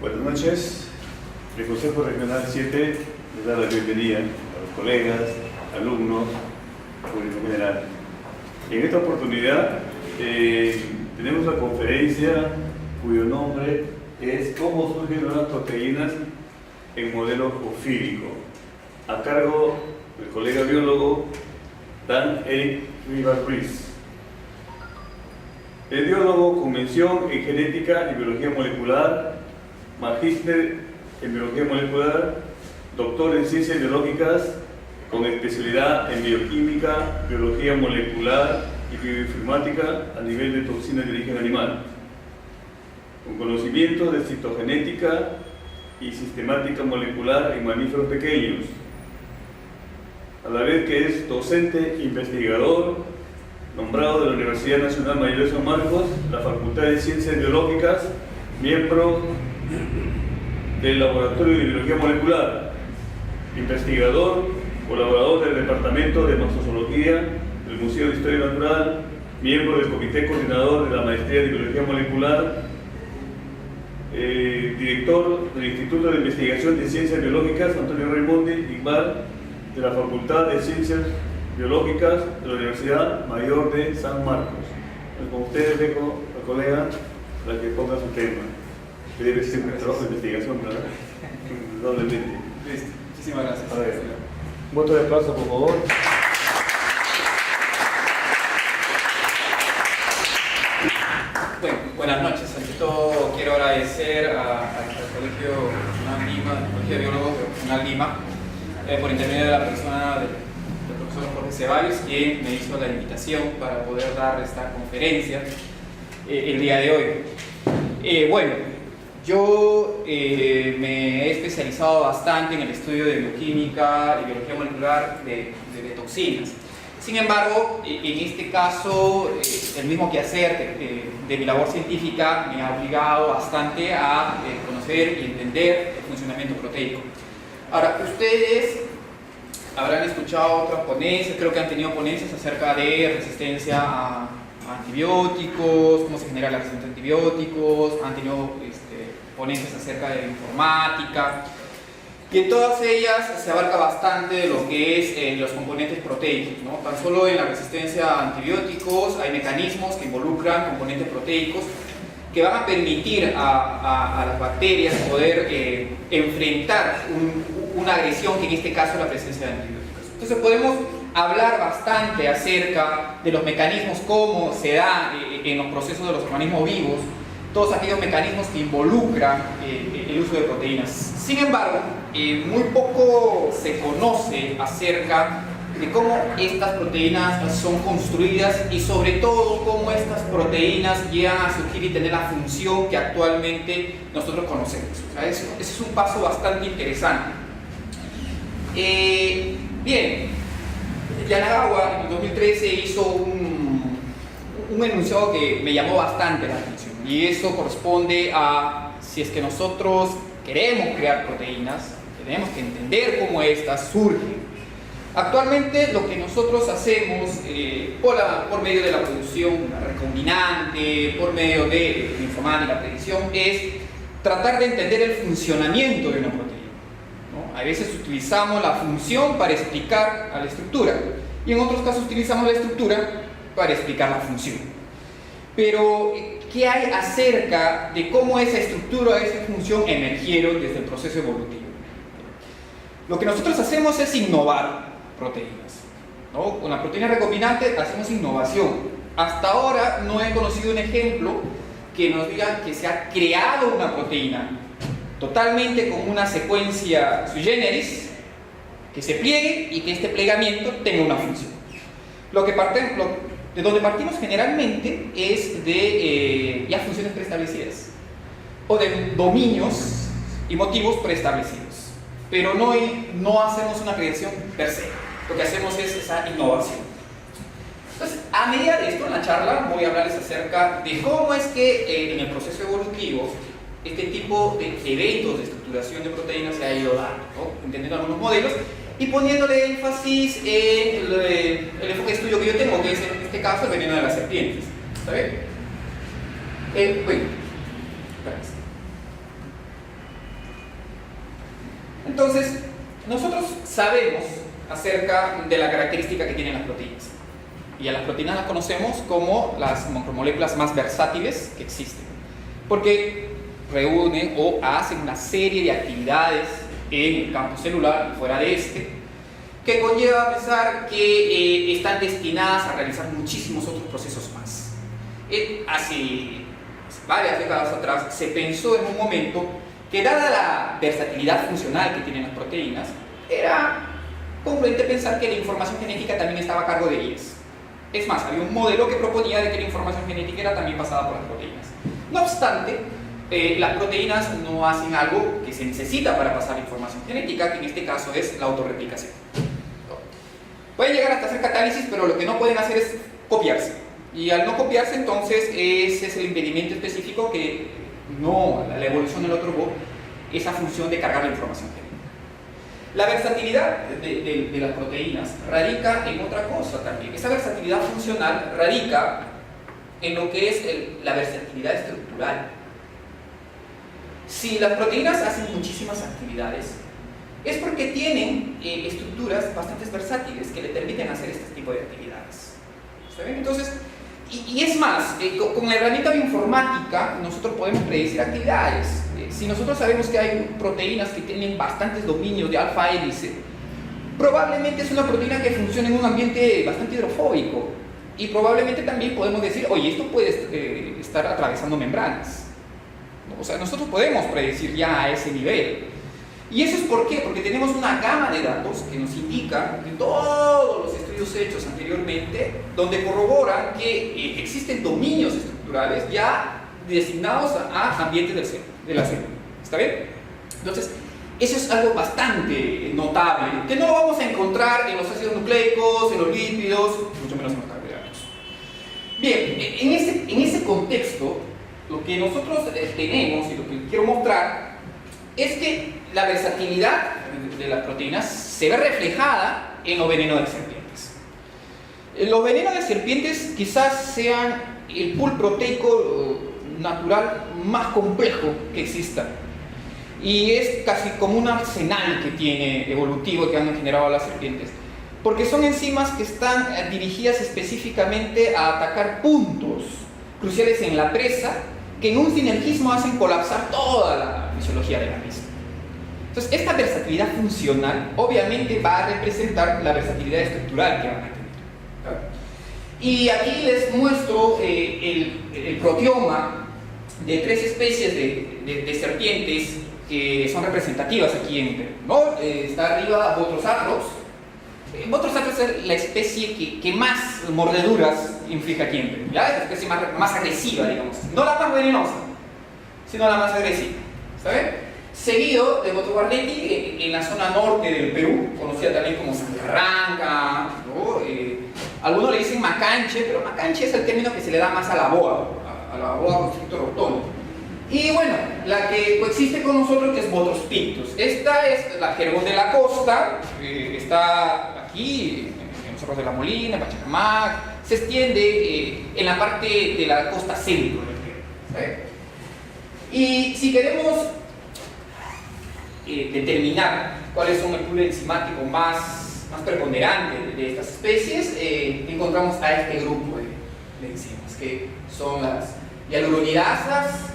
Buenas noches. El Consejo Regional 7 les da la bienvenida a los colegas, alumnos, público general. En esta oportunidad tenemos la conferencia cuyo nombre es ¿Cómo surgen nuevas proteínas en modelo zoofílico?, a cargo del colega biólogo Dan Eric Rivas Ruiz. Es biólogo con mención en genética y biología molecular, magíster en biología molecular, doctor en ciencias biológicas con especialidad en bioquímica, biología molecular y bioinformática a nivel de toxinas de origen animal, con conocimiento de citogenética y sistemática molecular en mamíferos pequeños, a la vez que es docente e investigador nombrado de la Universidad Nacional Mayor de San Marcos, la Facultad de Ciencias Biológicas, miembro del Laboratorio de Biología Molecular, investigador, colaborador del Departamento de Mastozoología del Museo de Historia Natural, miembro del Comité Coordinador de la Maestría de Biología Molecular, director del Instituto de Investigación de Ciencias Biológicas Antonio Raimondi Iqbal, de la Facultad de Ciencias Biológicas de la Universidad Mayor de San Marcos. Con ustedes dejo al colega para que ponga su tema, que debe ser un trabajo de investigación, ¿verdad? Doblemente. Listo, muchísimas gracias. A ver, un voto de aplauso, por favor. Bueno, buenas noches. Ante todo quiero agradecer al Colegio Nacional Lima, al Colegio de Biólogos Nacional Lima, por intermedio de la persona del profesor Jorge Ceballos, quien me hizo la invitación para poder dar esta conferencia el día de hoy. Bueno, yo me he especializado bastante en el estudio de bioquímica y biología molecular de toxinas. Sin embargo, en este caso, el mismo quehacer de mi labor científica me ha obligado bastante a conocer y entender el funcionamiento proteico. Ahora, ustedes habrán escuchado otras ponencias, creo que han tenido ponencias acerca de resistencia a antibióticos, cómo se genera la resistencia a antibióticos, han tenido ponencias acerca de informática, y en todas ellas se abarca bastante de lo que es los componentes proteicos, ¿no? Tan solo en la resistencia a antibióticos hay mecanismos que involucran componentes proteicos que van a permitir a las bacterias poder enfrentar una agresión, que en este caso es la presencia de antibióticos. Entonces podemos hablar bastante acerca de los mecanismos, cómo se da en los procesos de los organismos vivos, todos aquellos mecanismos que involucran el uso de proteínas. Sin embargo, muy poco se conoce acerca de cómo estas proteínas son construidas y sobre todo cómo estas proteínas llegan a surgir y tener la función que actualmente nosotros conocemos. O sea, ese es un paso bastante interesante. Bien, Yanagawa en el 2013 hizo un enunciado que me llamó bastante la atención, y eso corresponde a si es que nosotros queremos crear proteínas, tenemos que entender cómo estas surgen. Actualmente lo que nosotros hacemos por medio de la producción recombinante, por medio de informática, predicción, es tratar de entender el funcionamiento de una proteína, ¿no? A veces utilizamos la función para explicar a la estructura y en otros casos utilizamos la estructura para explicar la función. Pero, ¿qué hay acerca de cómo esa estructura o esa función emergieron desde el proceso evolutivo? Lo que nosotros hacemos es innovar proteínas, ¿no? Con la proteína recombinante hacemos innovación. Hasta ahora no he conocido un ejemplo que nos diga que se ha creado una proteína totalmente con una secuencia sui generis, que se pliegue y que este plegamiento tenga una función. De donde partimos generalmente es de ya funciones preestablecidas o de dominios y motivos preestablecidos, pero no hacemos una creación per se. Lo que hacemos es esa innovación. Entonces, a medida de esto, en la charla voy a hablarles acerca de cómo es que en el proceso evolutivo este tipo de eventos de estructuración de proteínas se ha ido dando, ¿no? Entendiendo algunos modelos y poniéndole énfasis en el enfoque de estudio que yo tengo, que es en este caso el veneno de las serpientes. ¿Está bien? Bueno, entonces, nosotros sabemos acerca de la característica que tienen las proteínas. Y a las proteínas las conocemos como las macromoléculas más versátiles que existen, porque reúnen o hacen una serie de actividades en el campo celular y fuera de este, que conlleva a pensar que están destinadas a realizar muchísimos otros procesos más. Hace varias décadas atrás se pensó en un momento que, dada la versatilidad funcional que tienen las proteínas, era congruente pensar que la información genética también estaba a cargo de ellas. Es más, había un modelo que proponía de que la información genética era también pasada por las proteínas. No obstante, las proteínas no hacen algo que se necesita para pasar la información genética, que en este caso es la autorreplicación. Pueden llegar hasta hacer catálisis, pero lo que no pueden hacer es copiarse. Y al no copiarse, entonces, ese es el impedimento específico que la evolución del otro robot, esa función de cargar la información genética. La versatilidad de las proteínas radica en otra cosa también. Esa versatilidad funcional radica en lo que es la versatilidad estructural. Si las proteínas hacen muchísimas actividades, es porque tienen estructuras bastante versátiles que le permiten hacer este tipo de actividades. ¿Está bien? Entonces, y es más, con la herramienta bioinformática nosotros podemos predecir actividades. Si nosotros sabemos que hay proteínas que tienen bastantes dominios de alfa hélice, probablemente es una proteína que funciona en un ambiente bastante hidrofóbico, y probablemente también podemos decir, oye, esto puede estar atravesando membranas. O sea, nosotros podemos predecir ya a ese nivel. ¿Y eso es por qué? Porque tenemos una gama de datos que nos indican que todos los estudios hechos anteriormente, donde corroboran que existen dominios estructurales ya designados a ambientes de la célula. ¿Está bien? Entonces, eso es algo bastante notable, que no lo vamos a encontrar en los ácidos nucleicos, en los lípidos, mucho menos en los carbohidratos. Bien, en ese contexto, lo que nosotros tenemos y lo que quiero mostrar es que la versatilidad de las proteínas se ve reflejada en los venenos de serpientes. Los venenos de serpientes quizás sean el pool proteico natural más complejo que exista, y es casi como un arsenal que tiene evolutivo que han generado las serpientes, porque son enzimas que están dirigidas específicamente a atacar puntos cruciales en la presa, que en un sinergismo hacen colapsar toda la fisiología de la misma. Entonces, esta versatilidad funcional obviamente va a representar la versatilidad estructural que van a tener. Y aquí les muestro el proteoma de 3 especies de serpientes que son representativas aquí en Perú, ¿no? Está arriba Botrosatros, Botrosaurus es la especie que más mordeduras inflige aquí en Perú, ¿ya? Es la especie más agresiva, digamos. No la más venenosa, sino la más agresiva, ¿saben? Seguido de Botoguarnetti en la zona norte del Perú, conocida también como Sangarranca, ¿no? Algunos le dicen macanche, pero macanche es el término que se le da más a la boa constrictor rotondo. Y bueno, la que coexiste con nosotros, que es Botrus pictus. Esta es la jergón de la costa, está aquí, en los Cerros de la Molina, en Pachacamac, se extiende en la parte de la costa centro del Perú, ¿sabes? Y si queremos determinar cuáles son el pool enzimático más preponderante de estas especies, encontramos a este grupo de enzimas, que son las hialuronidasas,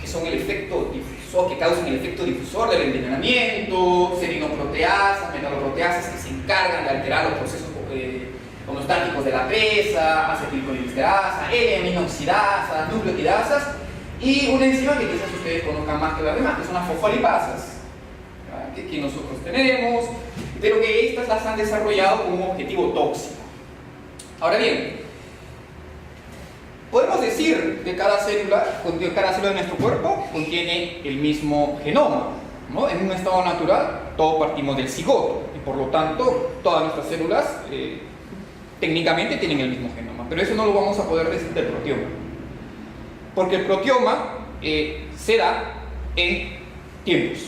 que son el efecto difusor, que causan el efecto difusor del envenenamiento, serinoproteasas, metaloproteasas, que se encargan de alterar los procesos homeostáticos de la presa, acetilcolinesterasa, L-aminoxidasas, nucleotidasas, y una enzima que quizás ustedes conozcan más que las demás, que son las fosfolipasas, que nosotros tenemos, pero que estas las han desarrollado como objetivo tóxico. Ahora bien, podemos decir que cada célula de nuestro cuerpo contiene el mismo genoma, ¿no? En un estado natural, todos partimos del cigoto, y por lo tanto, todas nuestras células técnicamente tienen el mismo genoma, pero eso no lo vamos a poder decir del proteoma, porque el proteoma se da en tiempos,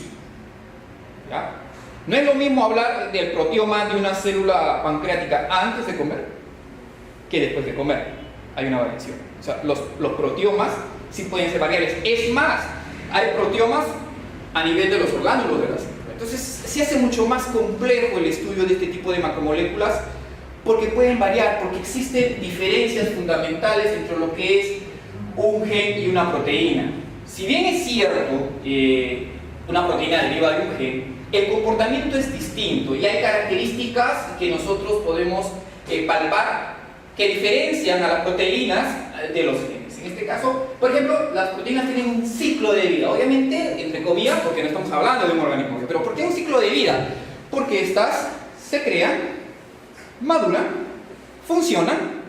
¿ya? No es lo mismo hablar del proteoma de una célula pancreática antes de comer que después de comer. Hay una variación. O sea, los proteomas sí pueden ser variables. Es más, hay proteomas a nivel de los orgánulos de la célula. Entonces, se hace mucho más complejo el estudio de este tipo de macromoléculas porque pueden variar, porque existen diferencias fundamentales entre lo que es un gen y una proteína. Si bien es cierto, una proteína deriva de un gen, el comportamiento es distinto y hay características que nosotros podemos palpar que diferencian a las proteínas de los genes. En este caso, por ejemplo, las proteínas tienen un ciclo de vida, obviamente, entre comillas, porque no estamos hablando de un organismo, pero ¿por qué un ciclo de vida? Porque estas se crean, maduran, funcionan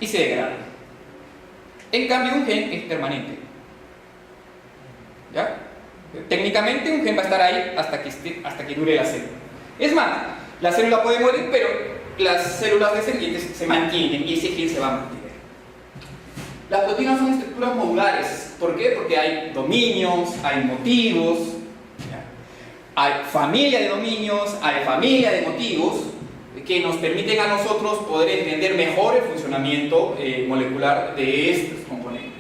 y se degradan. En cambio, un gen es permanente, ¿ya? Técnicamente un gen va a estar ahí hasta que dure la célula. Es más, la célula puede morir, pero las células descendientes se mantienen y ese gen se va a mantener. Las proteínas son estructuras modulares. ¿Por qué? Porque hay dominios, hay motivos, ¿ya? Hay familia de dominios, hay familia de motivos que nos permiten a nosotros poder entender mejor el funcionamiento molecular de estos componentes.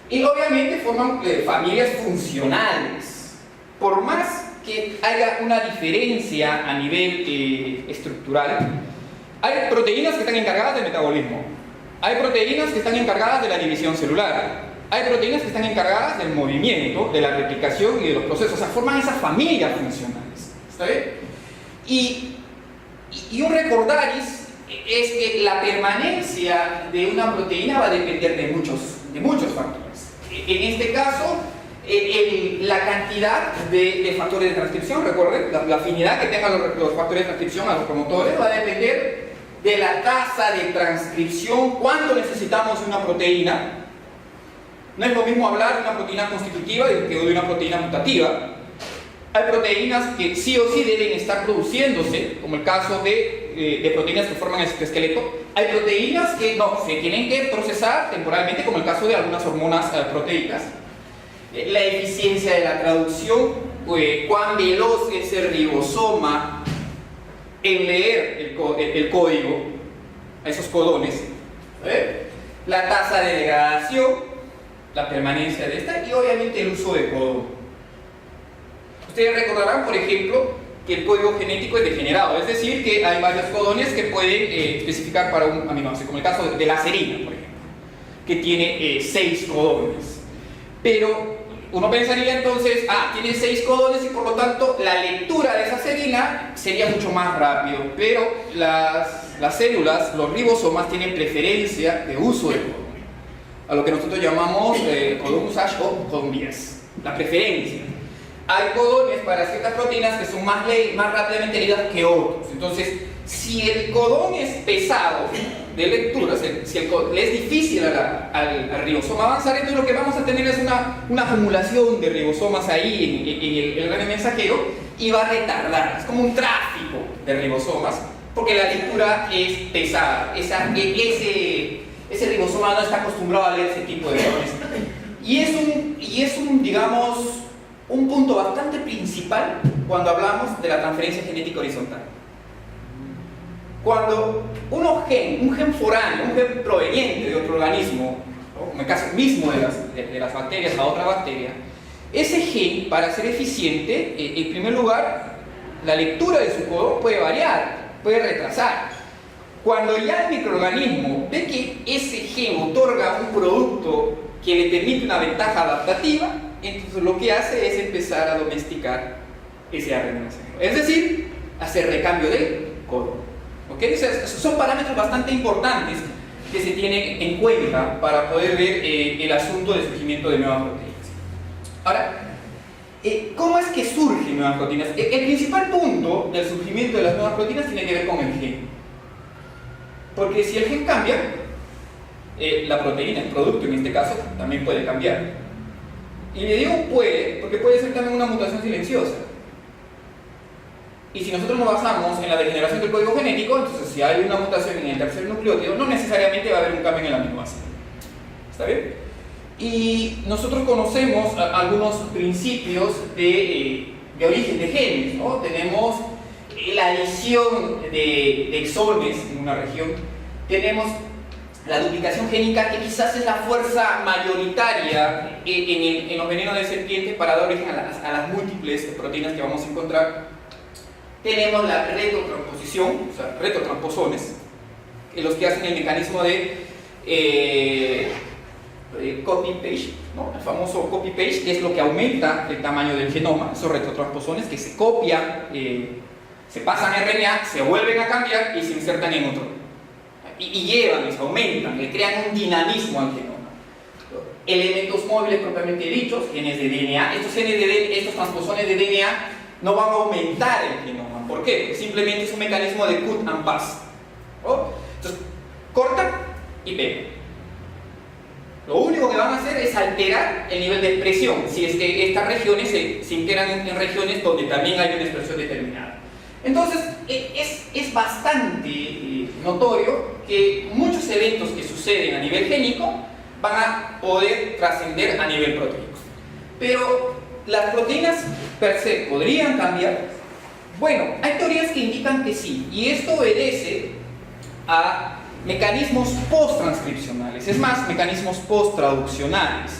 Y obviamente forman familias funcionales. Por más que haya una diferencia a nivel estructural, hay proteínas que están encargadas del metabolismo, hay proteínas que están encargadas de la división celular, hay proteínas que están encargadas del movimiento, de la replicación y de los procesos. O sea, forman esas familias funcionales. ¿Está bien? Y un recordaris es que la permanencia de una proteína va a depender de muchos factores. En este caso, la cantidad de factores de transcripción, recuerden, la afinidad que tengan los factores de transcripción a los promotores va a depender de la tasa de transcripción, cuánto necesitamos de una proteína. No es lo mismo hablar de una proteína constitutiva que de una proteína mutativa. Hay proteínas que sí o sí deben estar produciéndose, como el caso de proteínas que forman el citoesqueleto. Hay proteínas que no, se tienen que procesar temporalmente, como el caso de algunas hormonas proteicas. La eficiencia de la traducción, cuán veloz es el ribosoma en leer el código, esos codones, la tasa de degradación, la permanencia de esta y obviamente el uso de codón. Ustedes recordarán, por ejemplo, que el código genético es degenerado, es decir, que hay varios codones que pueden especificar para un aminoácido, como el caso de la serina, por ejemplo, que tiene 6 codones. Pero uno pensaría entonces, tiene 6 codones y por lo tanto la lectura de esa serina sería mucho más rápido, pero las células, los ribosomas, tienen preferencia de uso de codón, a lo que nosotros llamamos codón usage o codón bias, la preferencia. hay codones para ciertas proteínas que son más rápidamente leídas que otros. Entonces, si el codón es pesado de lectura, si le es difícil al ribosoma avanzar, entonces lo que vamos a tener es una acumulación de ribosomas ahí en el RNA mensajero y va a retardar. Es como un tráfico de ribosomas, porque la lectura es pesada. Ese ribosoma no está acostumbrado a leer ese tipo de codones. Y es digamos, un punto bastante principal cuando hablamos de la transferencia genética horizontal. Cuando un gen foráneo, un gen proveniente de otro organismo, ¿no? En el caso mismo de las bacterias a otra bacteria, ese gen, para ser eficiente, en primer lugar, la lectura de su codón puede variar, puede retrasar. Cuando ya el microorganismo ve que ese gen otorga un producto que le permite una ventaja adaptativa, entonces lo que hace es empezar a domesticar ese ARN mensajero. Es decir, hacer recambio del codón. ¿Okay? O sea, son parámetros bastante importantes que se tienen en cuenta para poder ver el asunto del surgimiento de nuevas proteínas. Ahora, ¿cómo es que surgen nuevas proteínas? El principal punto del surgimiento de las nuevas proteínas tiene que ver con el gen. Porque si el gen cambia, la proteína, el producto en este caso, también puede cambiar. Y le digo puede, porque puede ser también una mutación silenciosa. Y si nosotros nos basamos en la degeneración del código genético, entonces si hay una mutación en el tercer nucleótido, no necesariamente va a haber un cambio en el aminoácido. ¿Está bien? Y nosotros conocemos algunos principios de origen de genes, ¿no? Tenemos la adición de exones en una región, tenemos la duplicación génica, que quizás es la fuerza mayoritaria en los venenos de serpiente para dar origen a las múltiples proteínas que vamos a encontrar. Tenemos la retrotransposición, o sea, retrotransposones, los que hacen el mecanismo de copy-paste, ¿no? El famoso copy-paste, que es lo que aumenta el tamaño del genoma, esos retrotransposones que se copian, se pasan a RNA, se vuelven a cambiar y se insertan en otro. Y llevan, se aumentan, le crean un dinamismo al genoma. Elementos móviles propiamente dichos, genes de DNA, estos transposones de DNA no van a aumentar el genoma. ¿Por qué? Porque simplemente es un mecanismo de cut and pass, ¿no? Entonces, cortan y pegan. Lo único que van a hacer es alterar el nivel de expresión, si es que estas regiones se integran en regiones donde también hay una expresión determinada. Entonces, es bastante notorio que muchos eventos que suceden a nivel génico van a poder trascender a nivel proteínico. Pero las proteínas per se podrían cambiar. Bueno, hay teorías que indican que sí, y esto obedece a mecanismos post-transcripcionales, es más, mecanismos post-traduccionales,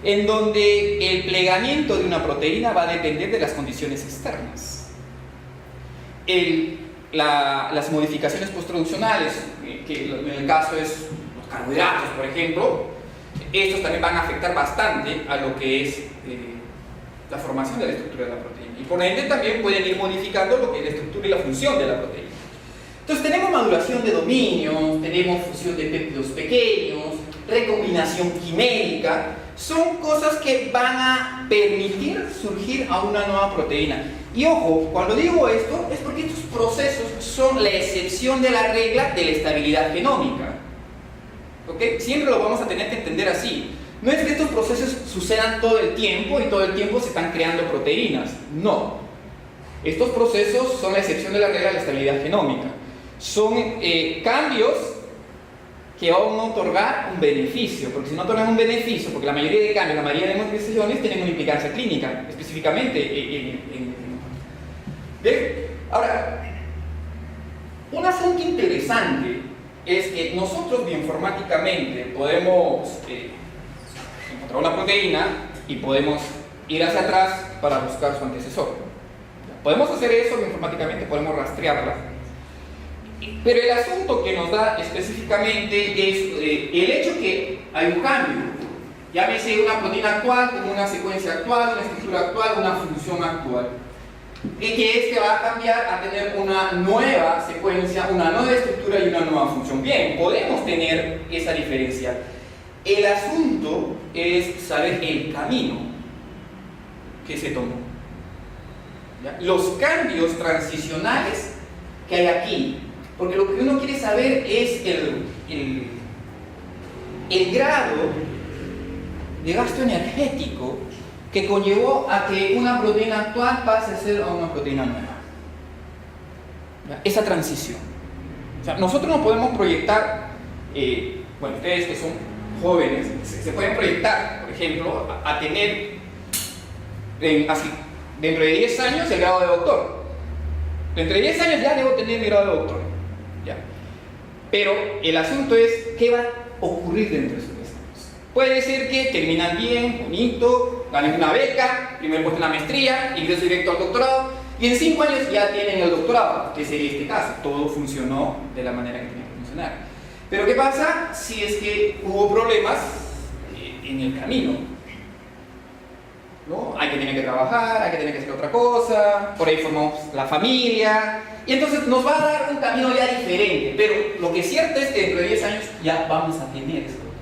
en donde el plegamiento de una proteína va a depender de las condiciones externas. Las modificaciones post-traduccionales, que en el caso es los carbohidratos, por ejemplo, estos también van a afectar bastante a lo que es la formación de la estructura de la proteína, y por ende también pueden ir modificando lo que es la estructura y la función de la proteína. Entonces tenemos maduración de dominios, tenemos fusión de péptidos pequeños, recombinación quimérica, son cosas que van a permitir surgir a una nueva proteína. Y ojo, cuando digo esto es porque estos procesos son la excepción de la regla de la estabilidad genómica. ¿Okay? Siempre lo vamos a tener que entender así. No es que estos procesos sucedan todo el tiempo y todo el tiempo se están creando proteínas. No. Estos procesos son la excepción de la regla de la estabilidad genómica. Son cambios que van a otorgar un beneficio, porque si no otorgan un beneficio, porque la mayoría de cambios, la mayoría de modificaciones tienen una implicancia clínica, específicamente ¿Bien? Ahora, un asunto interesante es que nosotros bioinformáticamente podemos encontrar una proteína y podemos ir hacia atrás para buscar su antecesor. Podemos hacer eso bioinformáticamente, podemos rastrearla. Pero el asunto que nos da específicamente es el hecho que hay un cambio. Llámese una proteína actual, con una secuencia actual, una estructura actual, una función actual. Y que este va a cambiar a tener una nueva secuencia, una nueva estructura y una nueva función. Bien, podemos tener esa diferencia. El asunto es saber el camino que se tomó. ¿ya? Los cambios transicionales que hay aquí, porque lo que uno quiere saber es el grado de gasto energético que conllevó a que una proteína actual pase a ser una proteína nueva. ¿Ya? Esa transición. O sea, nosotros nos podemos proyectar, bueno, ustedes que son jóvenes, se pueden proyectar, por ejemplo, a tener así, dentro de 10 años el grado de doctor. Dentro de 10 años ya debo tener mi grado de doctor. ¿Ya? Pero el asunto es qué va a ocurrir dentro de esos 10 años. Puede ser que terminan bien, bonito, ganen una beca, primer puesto en la maestría, ingreso directo al doctorado, y en 5 años ya tienen el doctorado, que sería este caso. Todo funcionó de la manera que tenía que funcionar. Pero ¿qué pasa si es que hubo problemas en el camino? ¿No? Hay que tener que trabajar, hay que tener que hacer otra cosa, por ahí formamos la familia, y entonces nos va a dar un camino ya diferente, pero lo que es cierto es que dentro de 10 años ya vamos a tener ese doctorado.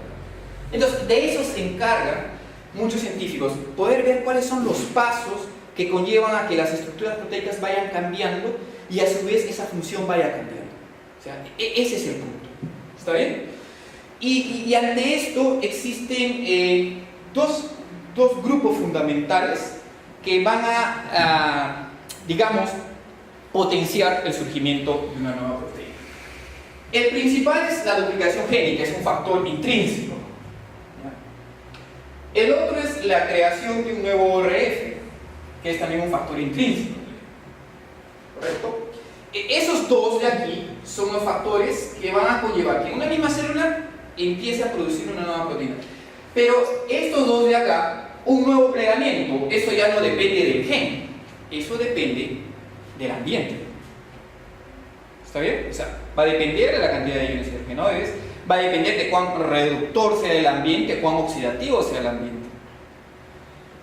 Entonces, de eso se encargan muchos científicos, poder ver cuáles son los pasos que conllevan a que las estructuras proteicas vayan cambiando y a su vez esa función vaya cambiando. O sea, ese es el punto. ¿Está bien? Y ante esto existen dos grupos fundamentales que van a, digamos, potenciar el surgimiento de una nueva proteína. El principal es la duplicación génica, es un factor intrínseco. El otro es la creación de un nuevo ORF, que es también un factor intrínseco. ¿Correcto? Esos dos de aquí son los factores que van a conllevar que una misma célula empiece a producir una nueva proteína. Pero estos dos de acá, un nuevo plegamiento, eso ya no depende del gen, eso depende del ambiente. ¿Está bien? O sea, va a depender de la cantidad de iones hidrogenoides, va a depender de cuán reductor sea el ambiente, cuán oxidativo sea el ambiente.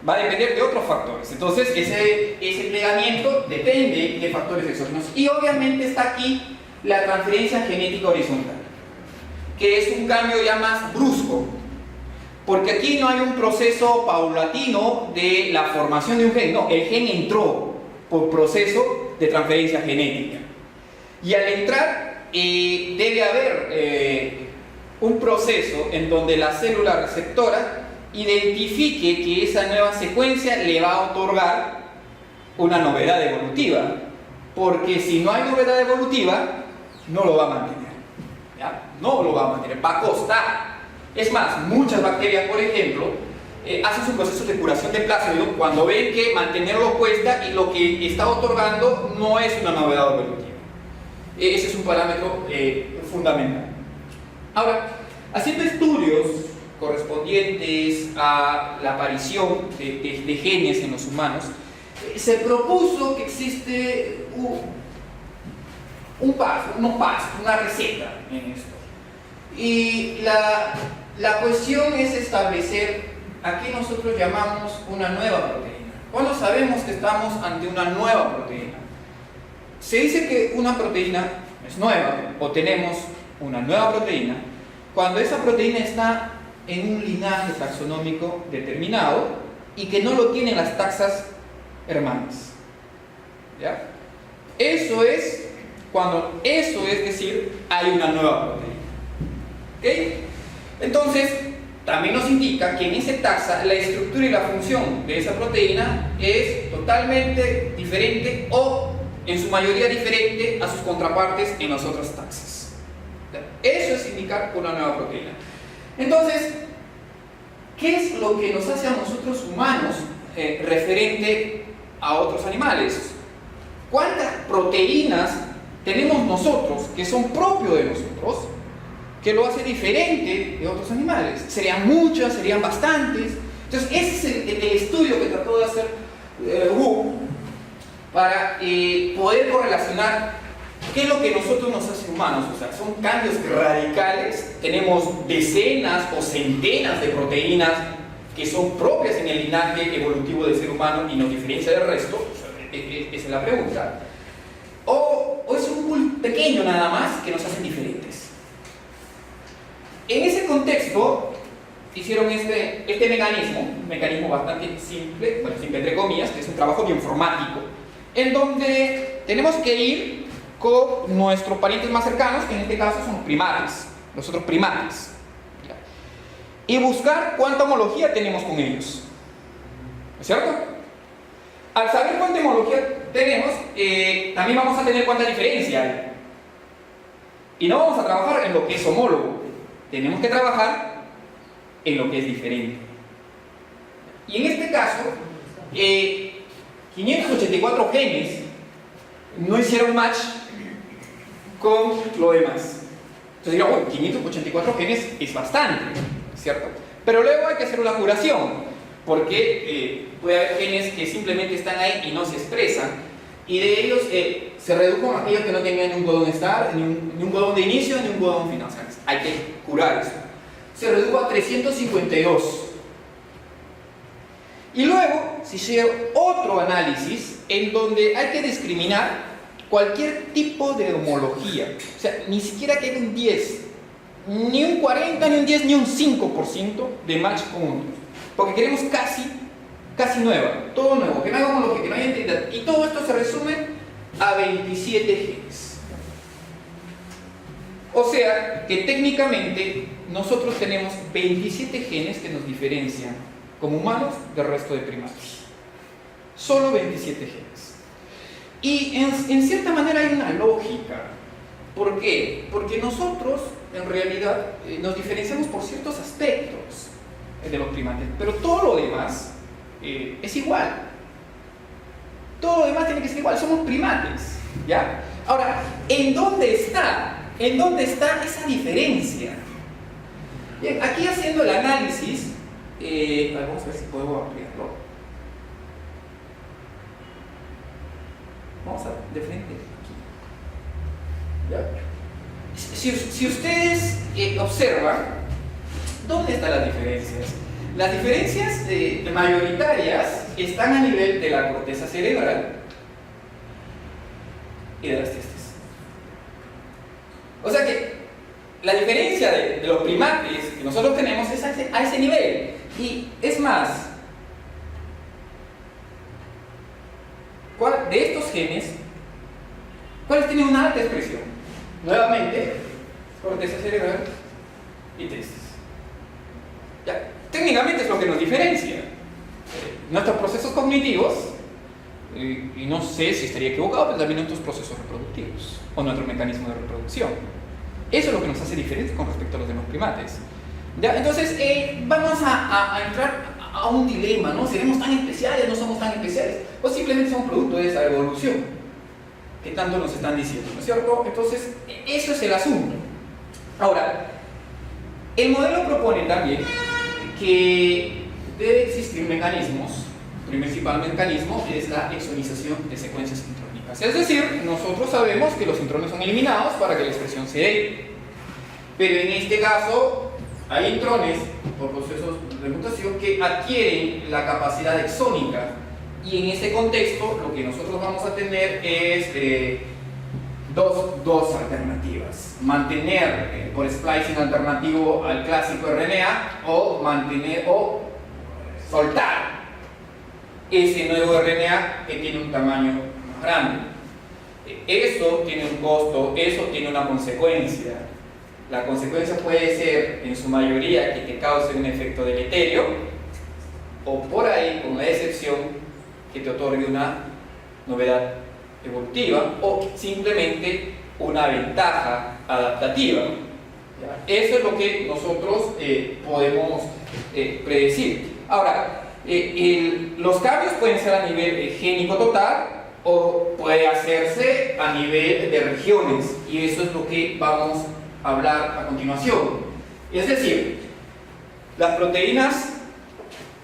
Va a depender de otros factores. Entonces, ese plegamiento depende de factores exógenos. Y obviamente está aquí la transferencia genética horizontal, que es un cambio ya más brusco. Porque aquí no hay un proceso paulatino de la formación de un gen, no, el gen entró por proceso de transferencia genética. Y al entrar debe haber un proceso en donde la célula receptora identifique que esa nueva secuencia le va a otorgar una novedad evolutiva. Porque si no hay novedad evolutiva, no lo va a mantener. ¿Ya? No lo va a mantener, va a costar. Es más, muchas bacterias, por ejemplo, hacen su proceso de curación de plasmidio cuando ven que mantenerlo cuesta y lo que está otorgando no es una novedad evolutiva. Ese es un parámetro fundamental. Ahora, haciendo estudios correspondientes a la aparición de genes en los humanos, se propuso que existe una receta en esto. Y la cuestión es establecer a qué nosotros llamamos una nueva proteína. ¿Cuándo sabemos que estamos ante una nueva proteína? Se dice que una proteína es nueva, o tenemos una nueva proteína, cuando esa proteína está en un linaje taxonómico determinado y que no lo tienen las taxas hermanas. ¿Ya? Eso es decir, hay una nueva proteína. ¿Okay? Entonces, también nos indica que en esa taxa la estructura y la función de esa proteína es totalmente diferente o en su mayoría diferente a sus contrapartes en las otras taxas. Eso es indicar una nueva proteína. Entonces, ¿qué es lo que nos hace a nosotros humanos referente a otros animales? ¿Cuántas proteínas tenemos nosotros que son propios de nosotros que lo hace diferente de otros animales? ¿Serían muchas? ¿Serían bastantes? Entonces, ese es el estudio que trató de hacer Wu para poder correlacionar qué es lo que nosotros nos hace humanos. O sea, son cambios radicales. Tenemos decenas o centenas de proteínas que son propias en el linaje evolutivo del ser humano y nos diferencia del resto. O sea, esa es la pregunta. O es un pool pequeño nada más que nos hacen diferentes. En ese contexto hicieron este mecanismo, un mecanismo bastante simple, bueno, simple entre comillas, que es un trabajo bioinformático, en donde tenemos que ir con nuestros parientes más cercanos, que en este caso son primates, los otros primates, ¿ya? Y buscar cuánta homología tenemos con ellos, ¿es cierto? Al saber cuánta homología tenemos, también vamos a tener cuánta diferencia hay. Y no vamos a trabajar en lo que es homólogo, tenemos que trabajar en lo que es diferente. Y en este caso, 584 genes no hicieron match con lo demás. Entonces digo, bueno, 584 genes es bastante, ¿cierto? Pero luego hay que hacer una curación, porque puede haber genes que simplemente están ahí y no se expresan, y de ellos se redujo aquellos que no tenían ni un codón start, ni un codón de inicio, ni un codón final. O sea, hay que curar eso. Se redujo a 352. Y luego se hizo otro análisis en donde hay que discriminar cualquier tipo de homología. O sea, ni siquiera que haya un 10, ni un 40, ni un 10, ni un 5% de match con otros. Porque queremos casi nueva, todo nuevo, que no haya homología, que no haya entidad. Y todo esto se resume a 27 genes. O sea, que técnicamente nosotros tenemos 27 genes que nos diferencian como humanos del resto de primates. Solo 27 genes. Y en cierta manera hay una lógica. ¿Por qué? Porque nosotros, en realidad, nos diferenciamos por ciertos aspectos de los primates, pero todo lo demás es igual. Todo lo demás tiene que ser igual, somos primates, ¿ya? Ahora, ¿en dónde está? ¿En dónde está esa diferencia? Bien, aquí haciendo el análisis, vamos a ver si puedo ampliarlo. Vamos a de frente aquí. ¿Ya? Si ustedes observan, ¿dónde están las diferencias? Las diferencias mayoritarias están a nivel de la corteza cerebral y de las testes. O sea que la diferencia de los primates que nosotros tenemos es a ese nivel. Y es más, de estos genes, ¿cuáles tienen una alta expresión? Nuevamente, corteza cerebral y testes. Ya, técnicamente es lo que nos diferencia. Nuestros procesos cognitivos, y no sé si estaría equivocado, pero también nuestros procesos reproductivos o nuestro mecanismo de reproducción. Eso es lo que nos hace diferentes con respecto a los demás primates. ¿Ya? Entonces, vamos a entrar a un dilema, ¿no? ¿Seremos tan especiales? ¿No somos tan especiales? O simplemente son producto de esa evolución que tanto nos están diciendo, ¿no es cierto? Entonces, eso es el asunto. Ahora, el modelo propone también que debe existir mecanismos. El principal mecanismo es la exonización de secuencias intrónicas. Es decir, nosotros sabemos que los intrones son eliminados para que la expresión se dé. Pero en este caso, hay intrones por procesos de mutación que adquieren la capacidad exónica. Y en este contexto, lo que nosotros vamos a tener es dos alternativas. Mantener por splicing alternativo al clásico RNA o soltar ese nuevo RNA que tiene un tamaño más grande. Eso tiene un costo, eso tiene una consecuencia. La consecuencia puede ser, en su mayoría, que te cause un efecto deleterio, o por ahí, con la excepción, que te otorgue una novedad evolutiva, o simplemente una ventaja adaptativa. ¿Ya? Eso es lo que nosotros podemos predecir. Ahora, los cambios pueden ser a nivel génico total o puede hacerse a nivel de regiones, y eso es lo que vamos a hablar a continuación. Es decir, las proteínas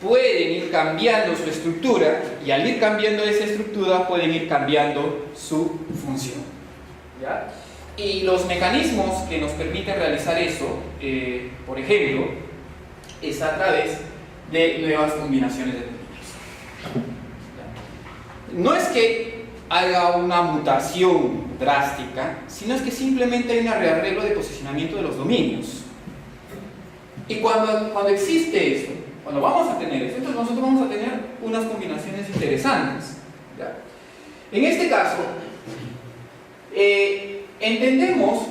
pueden ir cambiando su estructura, y al ir cambiando esa estructura pueden ir cambiando su función. ¿Ya? Y los mecanismos que nos permiten realizar eso, por ejemplo, es a través de nuevas combinaciones de dominios. No es que haga una mutación drástica, sino es que simplemente hay un rearreglo de posicionamiento de los dominios. Y cuando existe eso, cuando vamos a tener eso, entonces nosotros vamos a tener unas combinaciones interesantes. ¿Ya? En este caso, entendemos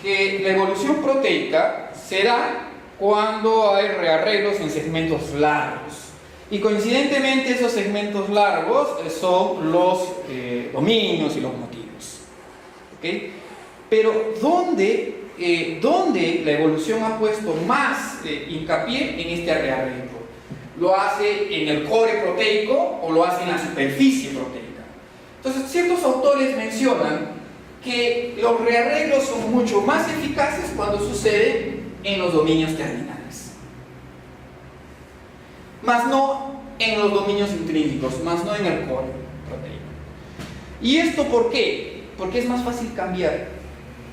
que la evolución proteica se da cuando hay rearreglos en segmentos largos. Y coincidentemente esos segmentos largos son los dominios y los motivos. ¿Okay? Pero ¿dónde la evolución ha puesto más hincapié en este rearreglo? ¿Lo hace en el core proteico o lo hace en la superficie proteica? Entonces, ciertos autores mencionan que los rearreglos son mucho más eficaces cuando suceden en los dominios terminales, más no en los dominios intrínsecos, más no en el core proteico. ¿Y esto por qué? Porque es más fácil cambiar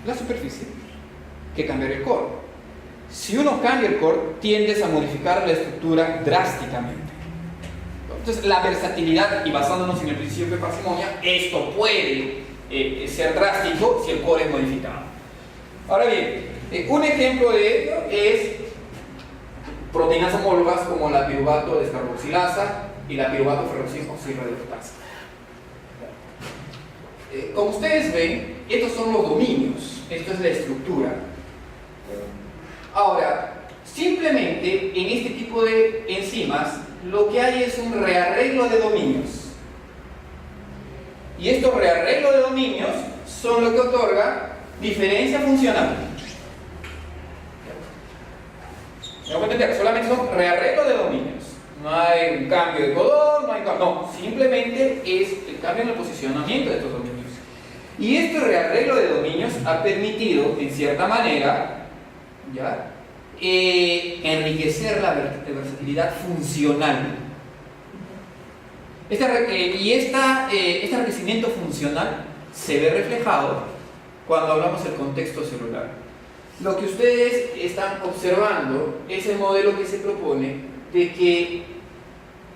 la superficie que cambiar el core. Si uno cambia el core, tiendes a modificar la estructura drásticamente. Entonces, la versatilidad, y basándonos en el principio de parsimonia, esto puede ser drástico si el core es modificado. Ahora bien, un ejemplo de ello es proteínas homólogas como la piruvato descarboxilasa y la piruvato ferroxilreductasa. Como ustedes ven, estos son los dominios, esto es la estructura. Ahora, simplemente en este tipo de enzimas lo que hay es un rearreglo de dominios. Y estos rearreglos de dominios son lo que otorga diferencia funcional. ¿Me voy a entender? Solamente son rearreglos de dominios. No hay un cambio de codón, no, simplemente es el cambio en el posicionamiento de estos dominios. Y este rearreglo de dominios ha permitido, en cierta manera, ¿ya? Enriquecer la versatilidad funcional. Este enriquecimiento funcional se ve reflejado cuando hablamos del contexto celular. Lo que ustedes están observando es el modelo que se propone de que